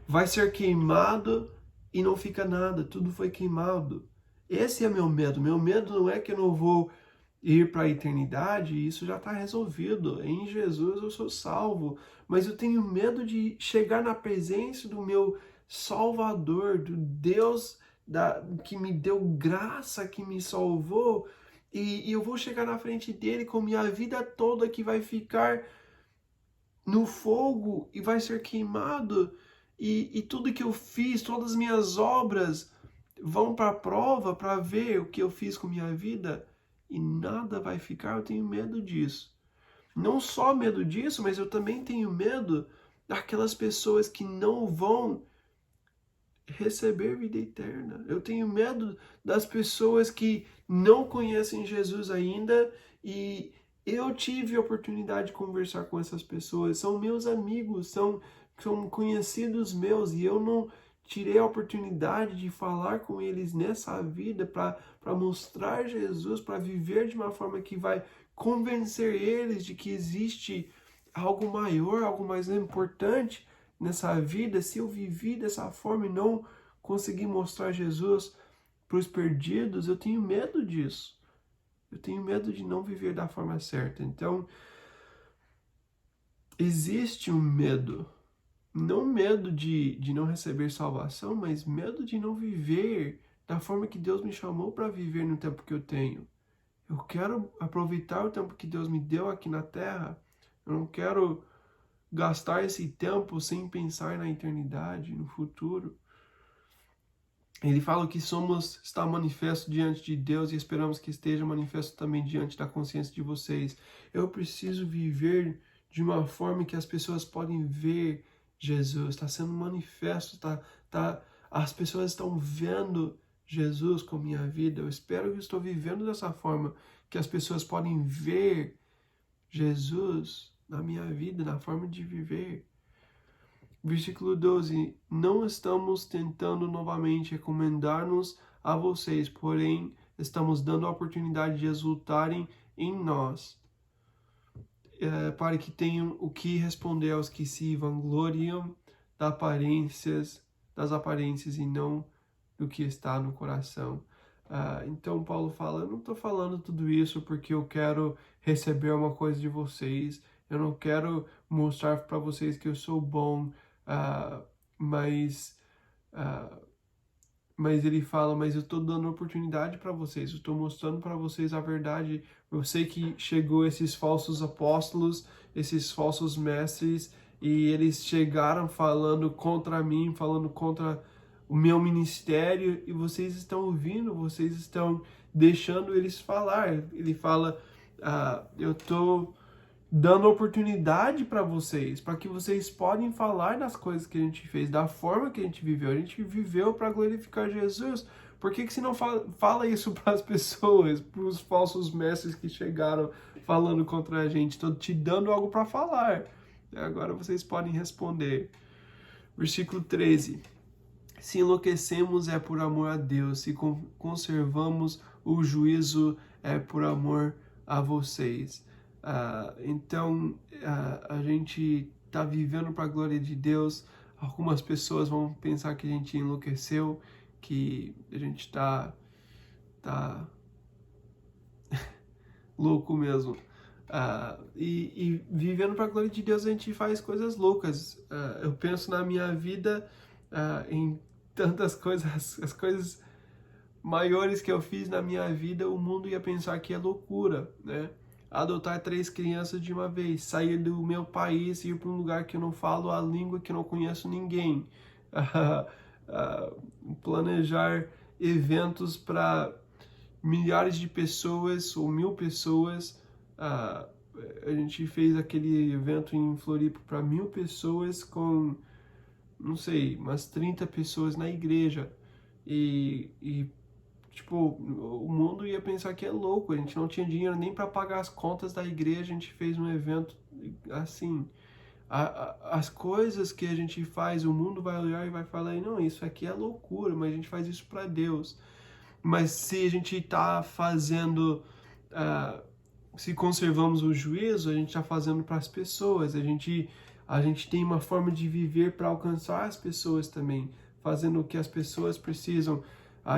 vai ser queimado e não fica nada, tudo foi queimado. Esse é meu medo. Meu medo não é que eu não vou ir para a eternidade, isso já está resolvido. Em Jesus eu sou salvo. Mas eu tenho medo de chegar na presença do meu Salvador, do Deus que me deu graça, que me salvou, e eu vou chegar na frente dele com minha vida toda que vai ficar no fogo e vai ser queimado, e tudo que eu fiz, todas as minhas obras vão para a prova para ver o que eu fiz com minha vida e nada vai ficar. Eu tenho medo disso. Não só medo disso, mas eu também tenho medo daquelas pessoas que não vão receber vida eterna. Eu tenho medo das pessoas que não conhecem Jesus ainda, e eu tive a oportunidade de conversar com essas pessoas. São meus amigos, são conhecidos meus, e eu não tirei a oportunidade de falar com eles nessa vida para mostrar Jesus, para viver de uma forma que vai convencer eles de que existe algo maior, algo mais importante nessa vida. Se eu vivi dessa forma e não consegui mostrar Jesus para os perdidos, eu tenho medo disso. Eu tenho medo de não viver da forma certa. Então, existe um medo. Não medo de não receber salvação, mas medo de não viver da forma que Deus me chamou para viver no tempo que eu tenho. Eu quero aproveitar o tempo que Deus me deu aqui na Terra. Eu não quero gastar esse tempo sem pensar na eternidade, no futuro. Ele fala que está manifesto diante de Deus e esperamos que esteja manifesto também diante da consciência de vocês. Eu preciso viver de uma forma que as pessoas podem ver Jesus, está sendo manifesto, as pessoas estão vendo Jesus com minha vida. Eu espero que eu estou vivendo dessa forma, que as pessoas podem ver Jesus na minha vida, na forma de viver. Versículo 12. Não estamos tentando novamente recomendar-nos a vocês, porém estamos dando a oportunidade de exultarem em nós, para que tenham o que responder aos que se vangloriam das aparências e não do que está no coração. Então Paulo fala: eu não estou falando tudo isso porque eu quero receber uma coisa de vocês, eu não quero mostrar para vocês que eu sou bom, mas ele fala: mas eu estou dando oportunidade para vocês, eu estou mostrando para vocês a verdade. Eu sei que chegou esses falsos apóstolos, esses falsos mestres, e eles chegaram falando contra mim, falando contra o meu ministério e vocês estão ouvindo, vocês estão deixando eles falar. Ele fala, eu estou dando oportunidade para vocês, para que vocês podem falar das coisas que a gente fez, da forma que a gente viveu. A gente viveu para glorificar Jesus. Por que você não fala isso para as pessoas, para os falsos mestres que chegaram falando contra a gente? Estou te dando algo para falar. Agora vocês podem responder. Versículo 13. Se enlouquecemos é por amor a Deus, se conservamos o juízo é por amor a vocês. Então, a gente está vivendo para a glória de Deus. Algumas pessoas vão pensar que a gente enlouqueceu, que a gente está louco mesmo. E vivendo para a glória de Deus, a gente faz coisas loucas. Eu penso na minha vida em tantas coisas, as coisas maiores que eu fiz na minha vida, o mundo ia pensar que é loucura, né? Adotar 3 crianças de uma vez, sair do meu país e ir para um lugar que eu não falo a língua, que eu não conheço ninguém, planejar eventos para milhares de pessoas ou 1000 pessoas. A gente fez aquele evento em Floripa para 1000 pessoas com, não sei, umas 30 pessoas na igreja. E tipo, o mundo ia pensar que é louco. A gente não tinha dinheiro nem para pagar as contas da igreja. A gente fez um evento assim. As coisas que a gente faz, o mundo vai olhar e vai falar, não, isso aqui é loucura, mas a gente faz isso para Deus. Mas se a gente está fazendo, se conservamos o juízo, a gente está fazendo para as pessoas. A gente tem uma forma de viver para alcançar as pessoas também, fazendo o que as pessoas precisam,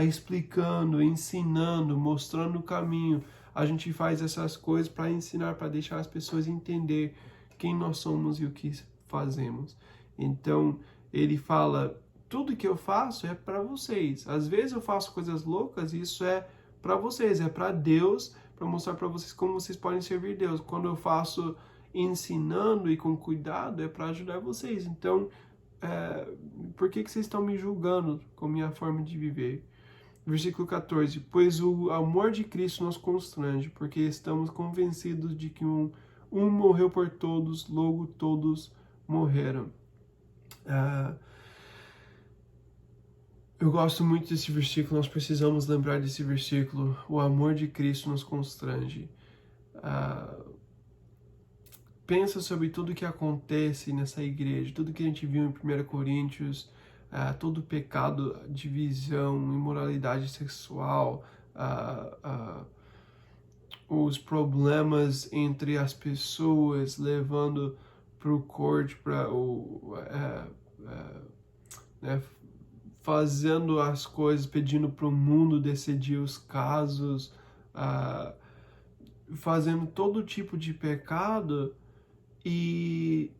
explicando, ensinando, mostrando o caminho. A gente faz essas coisas para ensinar, para deixar as pessoas entender quem nós somos e o que fazemos. Então, ele fala, tudo que eu faço é para vocês. Às vezes eu faço coisas loucas e isso é para vocês, é para Deus, para mostrar para vocês como vocês podem servir Deus. Quando eu faço ensinando e com cuidado, é para ajudar vocês. Então, por que vocês estão me julgando com a minha forma de viver? Versículo 14. Pois o amor de Cristo nos constrange, porque estamos convencidos de que um morreu por todos, logo todos morreram. Eu gosto muito desse versículo, nós precisamos lembrar desse versículo. O amor de Cristo nos constrange. Pensa sobre tudo que acontece nessa igreja, tudo que a gente viu em 1 Coríntios, todo pecado, divisão, imoralidade sexual, os problemas entre as pessoas levando para o corte, né, fazendo as coisas, pedindo para o mundo decidir os casos, fazendo todo tipo de pecado, e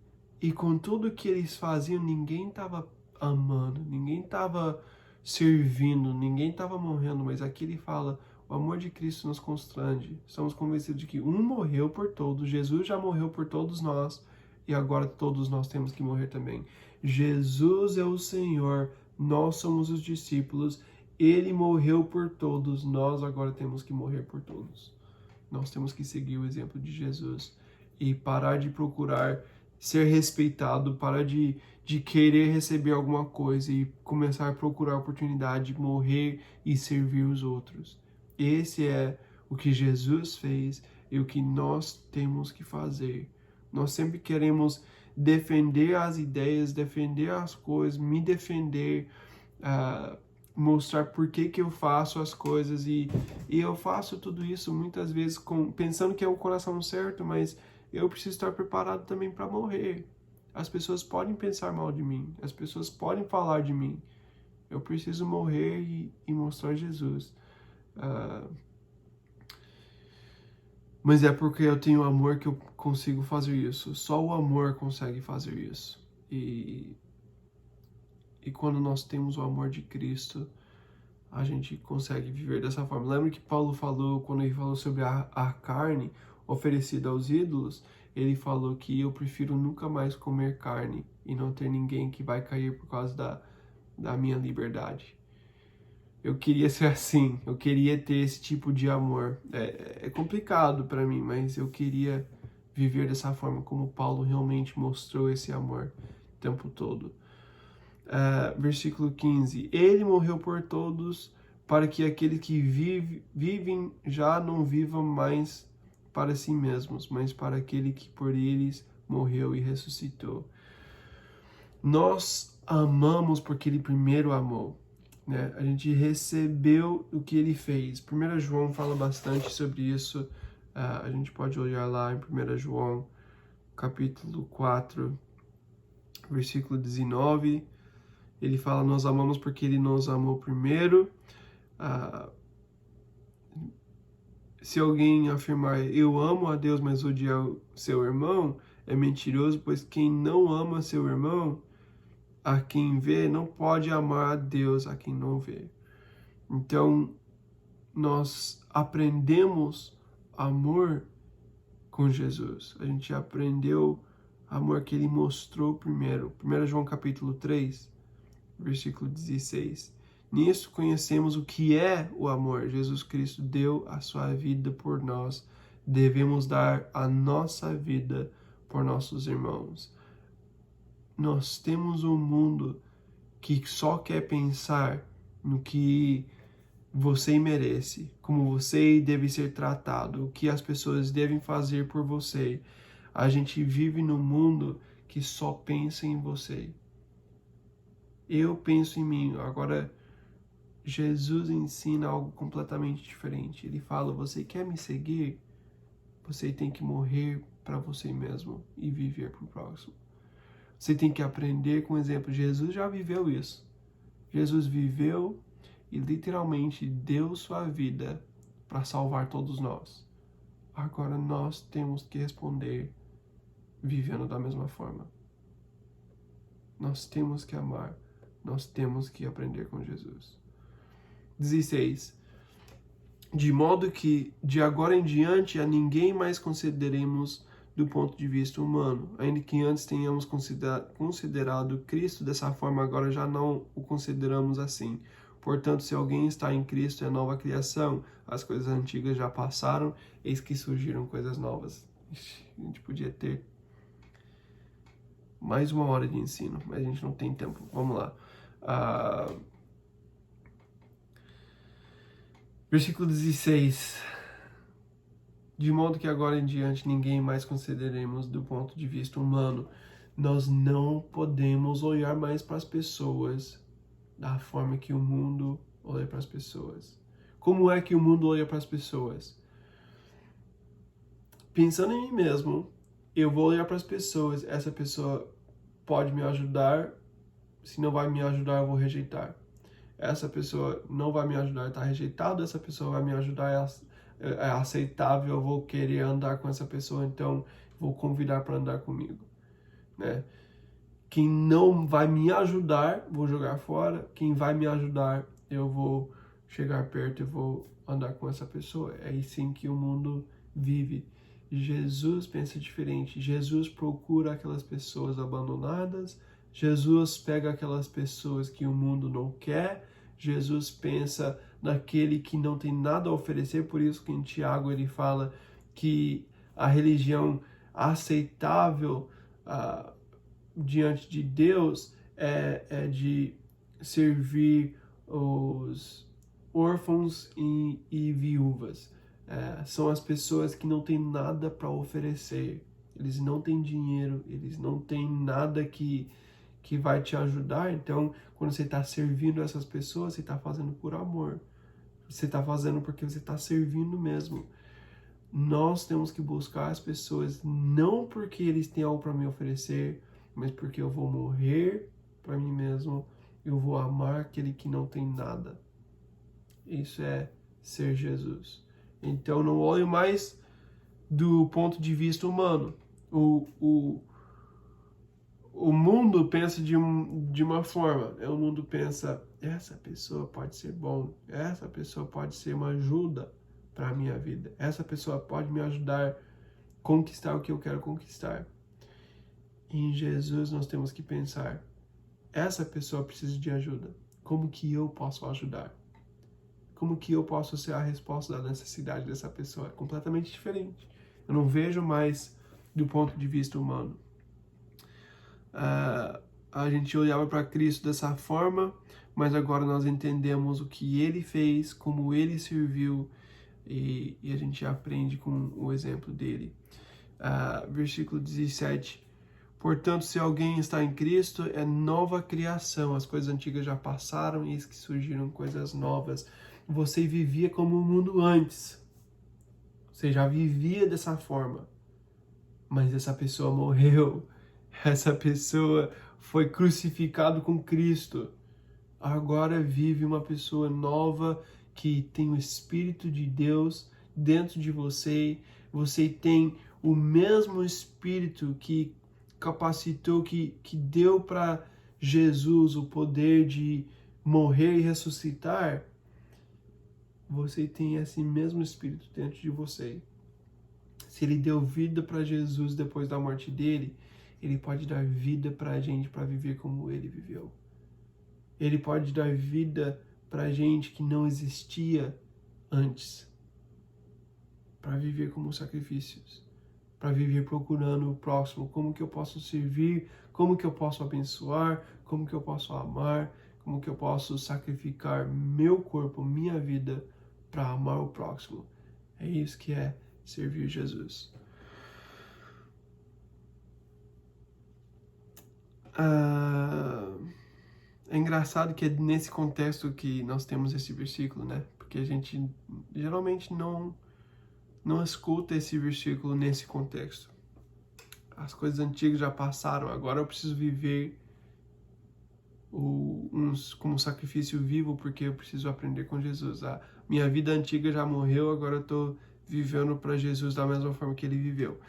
com tudo que eles faziam, ninguém estava amando, ninguém estava servindo, ninguém estava morrendo, mas aqui ele fala, o amor de Cristo nos constrange. Estamos convencidos de que um morreu por todos, Jesus já morreu por todos nós, e agora todos nós temos que morrer também. Jesus é o Senhor, nós somos os discípulos, Ele morreu por todos, nós agora temos que morrer por todos. Nós temos que seguir o exemplo de Jesus e parar de procurar ser respeitado, parar de querer receber alguma coisa e começar a procurar a oportunidade de morrer e servir os outros. Esse é o que Jesus fez e o que nós temos que fazer. Nós sempre queremos defender as ideias, defender as coisas, me defender, mostrar por que eu faço as coisas, e eu faço tudo isso muitas vezes pensando que é o coração certo, mas eu preciso estar preparado também para morrer. As pessoas podem pensar mal de mim, as pessoas podem falar de mim. Eu preciso morrer e mostrar Jesus. Mas é porque eu tenho amor que eu consigo fazer isso. Só o amor consegue fazer isso. E quando nós temos o amor de Cristo, a gente consegue viver dessa forma. Lembra que Paulo falou, quando ele falou sobre a carne oferecida aos ídolos, ele falou que eu prefiro nunca mais comer carne e não ter ninguém que vai cair por causa da minha liberdade. Eu queria ser assim, eu queria ter esse tipo de amor. É complicado para mim, mas eu queria viver dessa forma, como Paulo realmente mostrou esse amor o tempo todo. Versículo 15. Ele morreu por todos, para que aqueles que vivem já não vivam mais para si mesmos, mas para aquele que por eles morreu e ressuscitou. Nós amamos porque ele primeiro amou. Né? A gente recebeu o que ele fez. 1 João fala bastante sobre isso. A gente pode olhar lá em 1 João, capítulo 4, versículo 19. Ele fala, nós amamos porque ele nos amou primeiro. Se alguém afirmar, eu amo a Deus, mas odia o seu irmão, é mentiroso, pois quem não ama seu irmão, a quem vê, não pode amar a Deus a quem não vê. Então, nós aprendemos amor com Jesus. A gente aprendeu amor que ele mostrou primeiro. 1 João capítulo 3, versículo 16. Nisso conhecemos o que é o amor. Jesus Cristo deu a sua vida por nós. Devemos dar a nossa vida por nossos irmãos. Nós temos um mundo que só quer pensar no que você merece, como você deve ser tratado, o que as pessoas devem fazer por você. A gente vive num mundo que só pensa em você. Eu penso em mim. Agora, Jesus ensina algo completamente diferente. Ele fala, você quer me seguir? Você tem que morrer para você mesmo e viver para o próximo. Você tem que aprender com o exemplo. Jesus já viveu isso. Jesus viveu e literalmente deu sua vida para salvar todos nós. Agora nós temos que responder vivendo da mesma forma. Nós temos que amar. Nós temos que aprender com Jesus. 16. De modo que, de agora em diante, a ninguém mais consideremos do ponto de vista humano. Ainda que antes tenhamos considerado Cristo dessa forma, agora já não o consideramos assim. Portanto, se alguém está em Cristo, é nova criação. As coisas antigas já passaram, eis que surgiram coisas novas. A gente podia ter mais uma hora de ensino, mas a gente não tem tempo. Vamos lá. Versículo 16. De modo que agora em diante ninguém mais consideremos do ponto de vista humano. Nós não podemos olhar mais para as pessoas da forma que o mundo olha para as pessoas. Como é que o mundo olha para as pessoas? Pensando em mim mesmo, eu vou olhar para as pessoas, essa pessoa pode me ajudar, se não vai me ajudar, eu vou rejeitar. Essa pessoa não vai me ajudar, está rejeitado, essa pessoa vai me ajudar, é aceitável, eu vou querer andar com essa pessoa, então vou convidar para andar comigo, né? Quem não vai me ajudar, vou jogar fora. Quem vai me ajudar, eu vou chegar perto e vou andar com essa pessoa. É assim que o mundo vive. Jesus pensa diferente. Jesus procura aquelas pessoas abandonadas. Jesus pega aquelas pessoas que o mundo não quer. Jesus pensa naquele que não tem nada a oferecer. Por isso que em Tiago ele fala que a religião aceitável diante de Deus é de servir os órfãos e viúvas. São as pessoas que não têm nada para oferecer. Eles não têm dinheiro, eles não têm nada que vai te ajudar. Então, quando você está servindo essas pessoas, você está fazendo por amor. Você está fazendo porque você está servindo mesmo. Nós temos que buscar as pessoas não porque eles têm algo para me oferecer, mas porque eu vou morrer para mim mesmo, eu vou amar aquele que não tem nada. Isso é ser Jesus. Então não olho mais do ponto de vista humano. O mundo pensa de uma forma. O mundo pensa, essa pessoa pode ser bom, essa pessoa pode ser uma ajuda para a minha vida. Essa pessoa pode me ajudar a conquistar o que eu quero conquistar. Em Jesus nós temos que pensar, essa pessoa precisa de ajuda. Como que eu posso ajudar? Como que eu posso ser a resposta da necessidade dessa pessoa? É completamente diferente. Eu não vejo mais do ponto de vista humano. A gente olhava para Cristo dessa forma, mas agora nós entendemos o que Ele fez, como Ele serviu, e a gente aprende com o exemplo dele. Versículo 17. Portanto, se alguém está em Cristo, é nova criação. As coisas antigas já passaram e eis que surgiram coisas novas. Você vivia como o mundo antes. Você já vivia dessa forma. Mas essa pessoa morreu. Essa pessoa foi crucificada com Cristo. Agora vive uma pessoa nova que tem o Espírito de Deus dentro de você. Você tem o mesmo Espírito que capacitou, que deu para Jesus o poder de morrer e ressuscitar. Você tem esse mesmo Espírito dentro de você. Se ele deu vida para Jesus depois da morte dele, ele pode dar vida para a gente para viver como ele viveu. Ele pode dar vida para a gente que não existia antes, para viver como sacrifícios, para viver procurando o próximo, como que eu posso servir, como que eu posso abençoar, como que eu posso amar, como que eu posso sacrificar meu corpo, minha vida, para amar o próximo. É isso que é servir Jesus. É engraçado que é nesse contexto que nós temos esse versículo, né? Porque a gente geralmente não escuta esse versículo nesse contexto. As coisas antigas já passaram, agora eu preciso viver como sacrifício vivo, porque eu preciso aprender com Jesus. A minha vida antiga já morreu, agora eu estou vivendo para Jesus da mesma forma que ele viveu.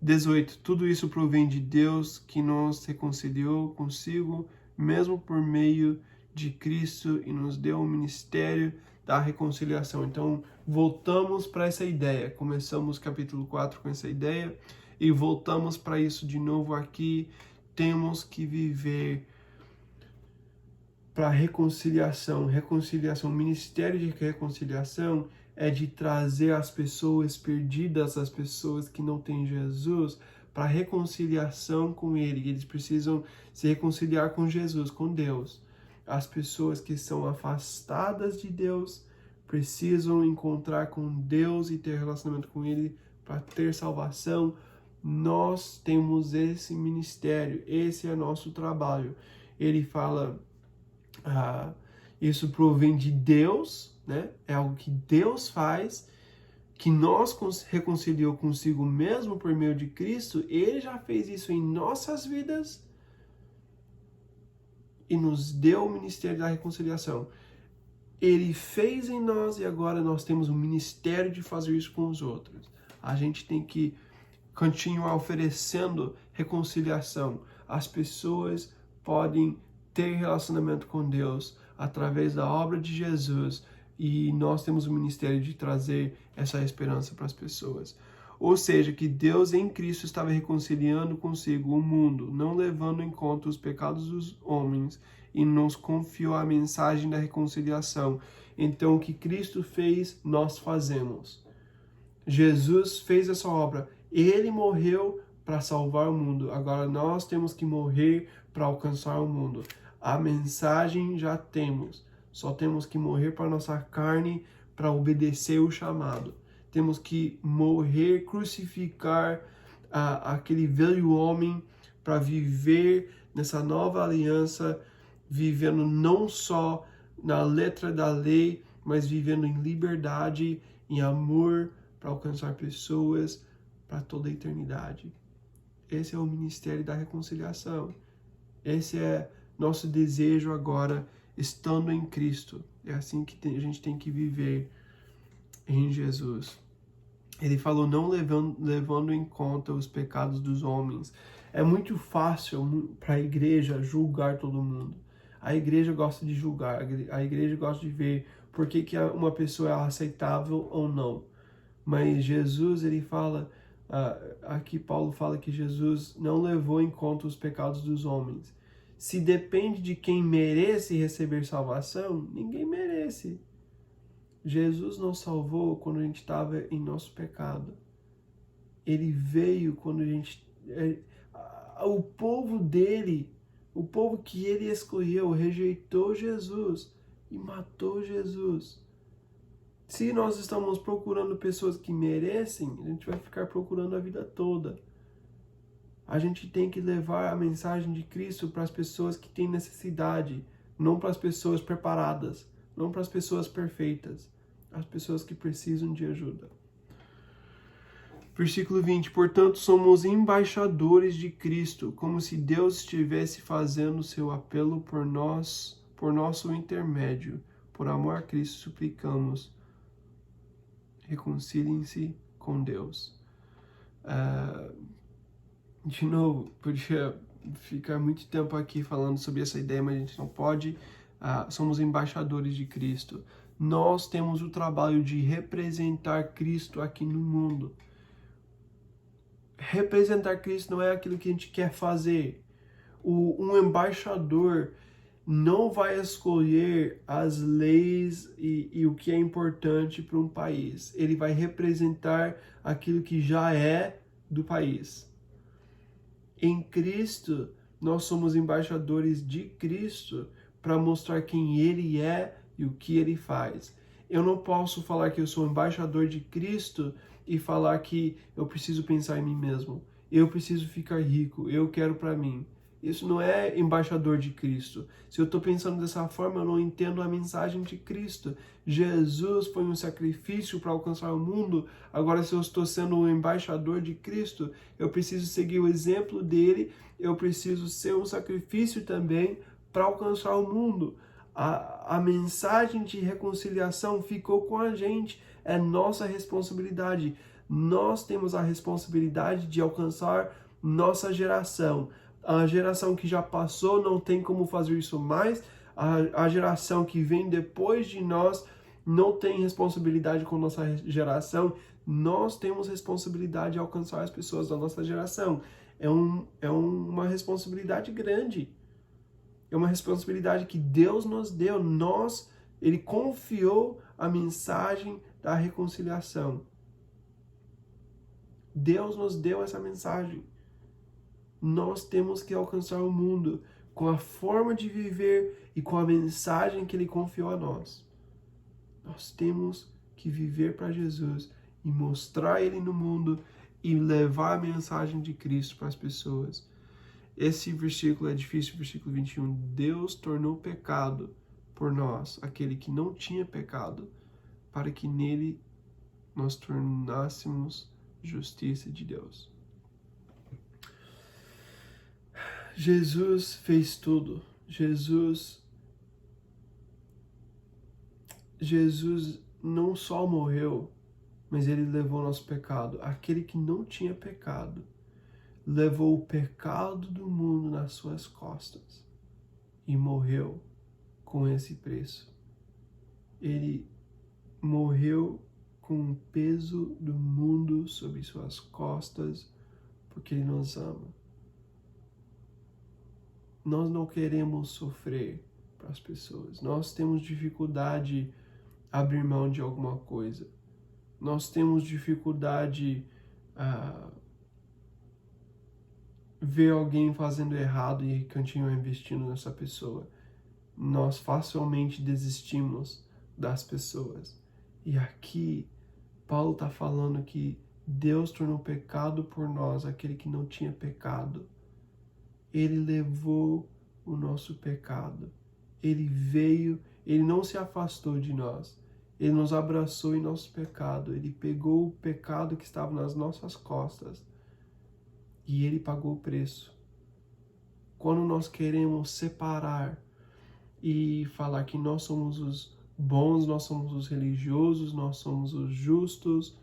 18. Tudo isso provém de Deus, que nos reconciliou consigo, mesmo por meio de Cristo, e nos deu o ministério da reconciliação. Então, voltamos para essa ideia. Começamos capítulo 4 com essa ideia, e voltamos para isso de novo aqui. Temos que viver para reconciliação. Reconciliação, o ministério de reconciliação é de trazer as pessoas perdidas, as pessoas que não têm Jesus, para reconciliação com Ele. Eles precisam se reconciliar com Jesus, com Deus. As pessoas que são afastadas de Deus precisam encontrar com Deus e ter relacionamento com Ele para ter salvação. Nós temos esse ministério, esse é nosso trabalho. Ele fala... isso provém de Deus, né? É algo que Deus faz, que nós reconciliou consigo mesmo por meio de Cristo. Ele já fez isso em nossas vidas e nos deu o ministério da reconciliação. Ele fez em nós e agora nós temos o ministério de fazer isso com os outros. A gente tem que continuar oferecendo reconciliação. As pessoas podem ter relacionamento com Deus através da obra de Jesus, e nós temos o ministério de trazer essa esperança para as pessoas. Ou seja, que Deus em Cristo estava reconciliando consigo o mundo, não levando em conta os pecados dos homens, e nos confiou a mensagem da reconciliação. Então, o que Cristo fez, nós fazemos. Jesus fez essa obra. Ele morreu para salvar o mundo. Agora nós temos que morrer para alcançar o mundo. A mensagem já temos. Só temos que morrer para nossa carne para obedecer o chamado. Temos que morrer, crucificar aquele velho homem para viver nessa nova aliança, vivendo não só na letra da lei, mas vivendo em liberdade, em amor, para alcançar pessoas para toda a eternidade. Esse é o ministério da reconciliação. Esse é nosso desejo agora, estando em Cristo. É assim que a gente tem que viver em Jesus. Ele falou não levando em conta os pecados dos homens. É muito fácil para a igreja julgar todo mundo. A igreja gosta de julgar, a igreja gosta de ver por que uma pessoa é aceitável ou não. Mas Jesus, ele fala, aqui Paulo fala que Jesus não levou em conta os pecados dos homens. Se depende de quem merece receber salvação, ninguém merece. Jesus nos salvou quando a gente estava em nosso pecado. Ele veio quando a gente... O povo dele, o povo que ele escolheu, rejeitou Jesus e matou Jesus. Se nós estamos procurando pessoas que merecem, a gente vai ficar procurando a vida toda. A gente tem que levar a mensagem de Cristo para as pessoas que têm necessidade, não para as pessoas preparadas, não para as pessoas perfeitas, as pessoas que precisam de ajuda. Versículo 20. Portanto, somos embaixadores de Cristo, como se Deus estivesse fazendo seu apelo por nós, por nosso intermédio. Por amor a Cristo, suplicamos, reconciliem-se com Deus. De novo, podia ficar muito tempo aqui falando sobre essa ideia, mas a gente não pode. Somos embaixadores de Cristo. Nós temos o trabalho de representar Cristo aqui no mundo. Representar Cristo não é aquilo que a gente quer fazer. Um embaixador não vai escolher as leis e o que é importante para um país. Ele vai representar aquilo que já é do país. Em Cristo, nós somos embaixadores de Cristo para mostrar quem Ele é e o que Ele faz. Eu não posso falar que eu sou embaixador de Cristo e falar que eu preciso pensar em mim mesmo. Eu preciso ficar rico, eu quero para mim. Isso não é embaixador de Cristo. Se eu estou pensando dessa forma, eu não entendo a mensagem de Cristo. Jesus foi um sacrifício para alcançar o mundo. Agora, se eu estou sendo um embaixador de Cristo, eu preciso seguir o exemplo dele. Eu preciso ser um sacrifício também para alcançar o mundo. A mensagem de reconciliação ficou com a gente. É nossa responsabilidade. Nós temos a responsabilidade de alcançar nossa geração. A geração que já passou não tem como fazer isso mais. A geração que vem depois de nós não tem responsabilidade com nossa geração. Nós temos responsabilidade de alcançar as pessoas da nossa geração. É uma responsabilidade grande. É uma responsabilidade que Deus nos deu. Ele confiou a mensagem da reconciliação. Deus nos deu essa mensagem. Nós temos que alcançar o mundo com a forma de viver e com a mensagem que Ele confiou a nós. Nós temos que viver para Jesus e mostrar Ele no mundo e levar a mensagem de Cristo para as pessoas. Esse versículo é difícil, versículo 21. Deus tornou pecado por nós, aquele que não tinha pecado, para que nele nós tornássemos justiça de Deus. Jesus fez tudo. Jesus não só morreu, mas ele levou nosso pecado. Aquele que não tinha pecado levou o pecado do mundo nas suas costas e morreu com esse preço. Ele morreu com o peso do mundo sobre suas costas porque ele nos ama. Nós não queremos sofrer para as pessoas. Nós temos dificuldade de abrir mão de alguma coisa. Nós temos dificuldade ver alguém fazendo errado e continuar investindo nessa pessoa. Nós facilmente desistimos das pessoas. E aqui, Paulo está falando que Deus tornou pecado por nós, aquele que não tinha pecado. Ele levou o nosso pecado. Ele veio, ele não se afastou de nós. Ele nos abraçou em nosso pecado. Ele pegou o pecado que estava nas nossas costas e ele pagou o preço. Quando nós queremos separar e falar que nós somos os bons, nós somos os religiosos, nós somos os justos,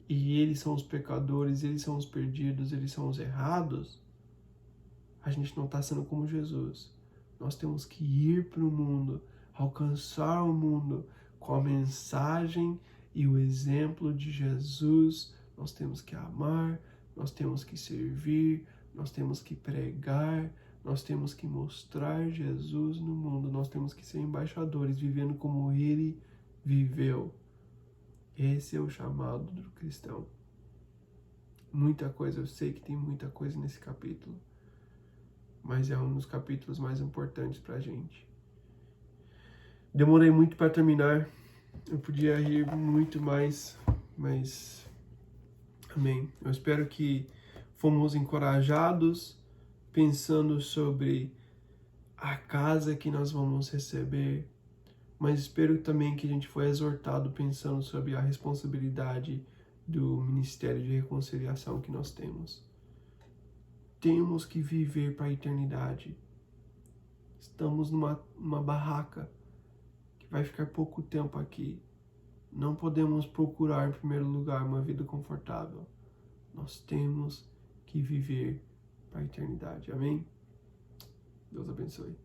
e eles são os pecadores, eles são os perdidos, eles são os errados, a gente não está sendo como Jesus. Nós temos que ir para o mundo, alcançar o mundo com a mensagem e o exemplo de Jesus. Nós temos que amar, nós temos que servir, nós temos que pregar, Nós temos que mostrar Jesus no mundo. Nós temos que ser embaixadores, vivendo como Ele viveu. Esse é o chamado do cristão. Muita coisa, eu sei que tem muita coisa nesse capítulo, mas é um dos capítulos mais importantes pra gente. Demorei muito para terminar, eu podia ir muito mais, mas amém. Eu espero que fomos encorajados pensando sobre a casa que nós vamos receber, mas espero também que a gente foi exortado pensando sobre a responsabilidade do Ministério de Reconciliação que nós temos. Temos que viver para a eternidade. Estamos numa barraca que vai ficar pouco tempo aqui. Não podemos procurar, em primeiro lugar, uma vida confortável. Nós temos que viver para a eternidade. Amém? Deus abençoe.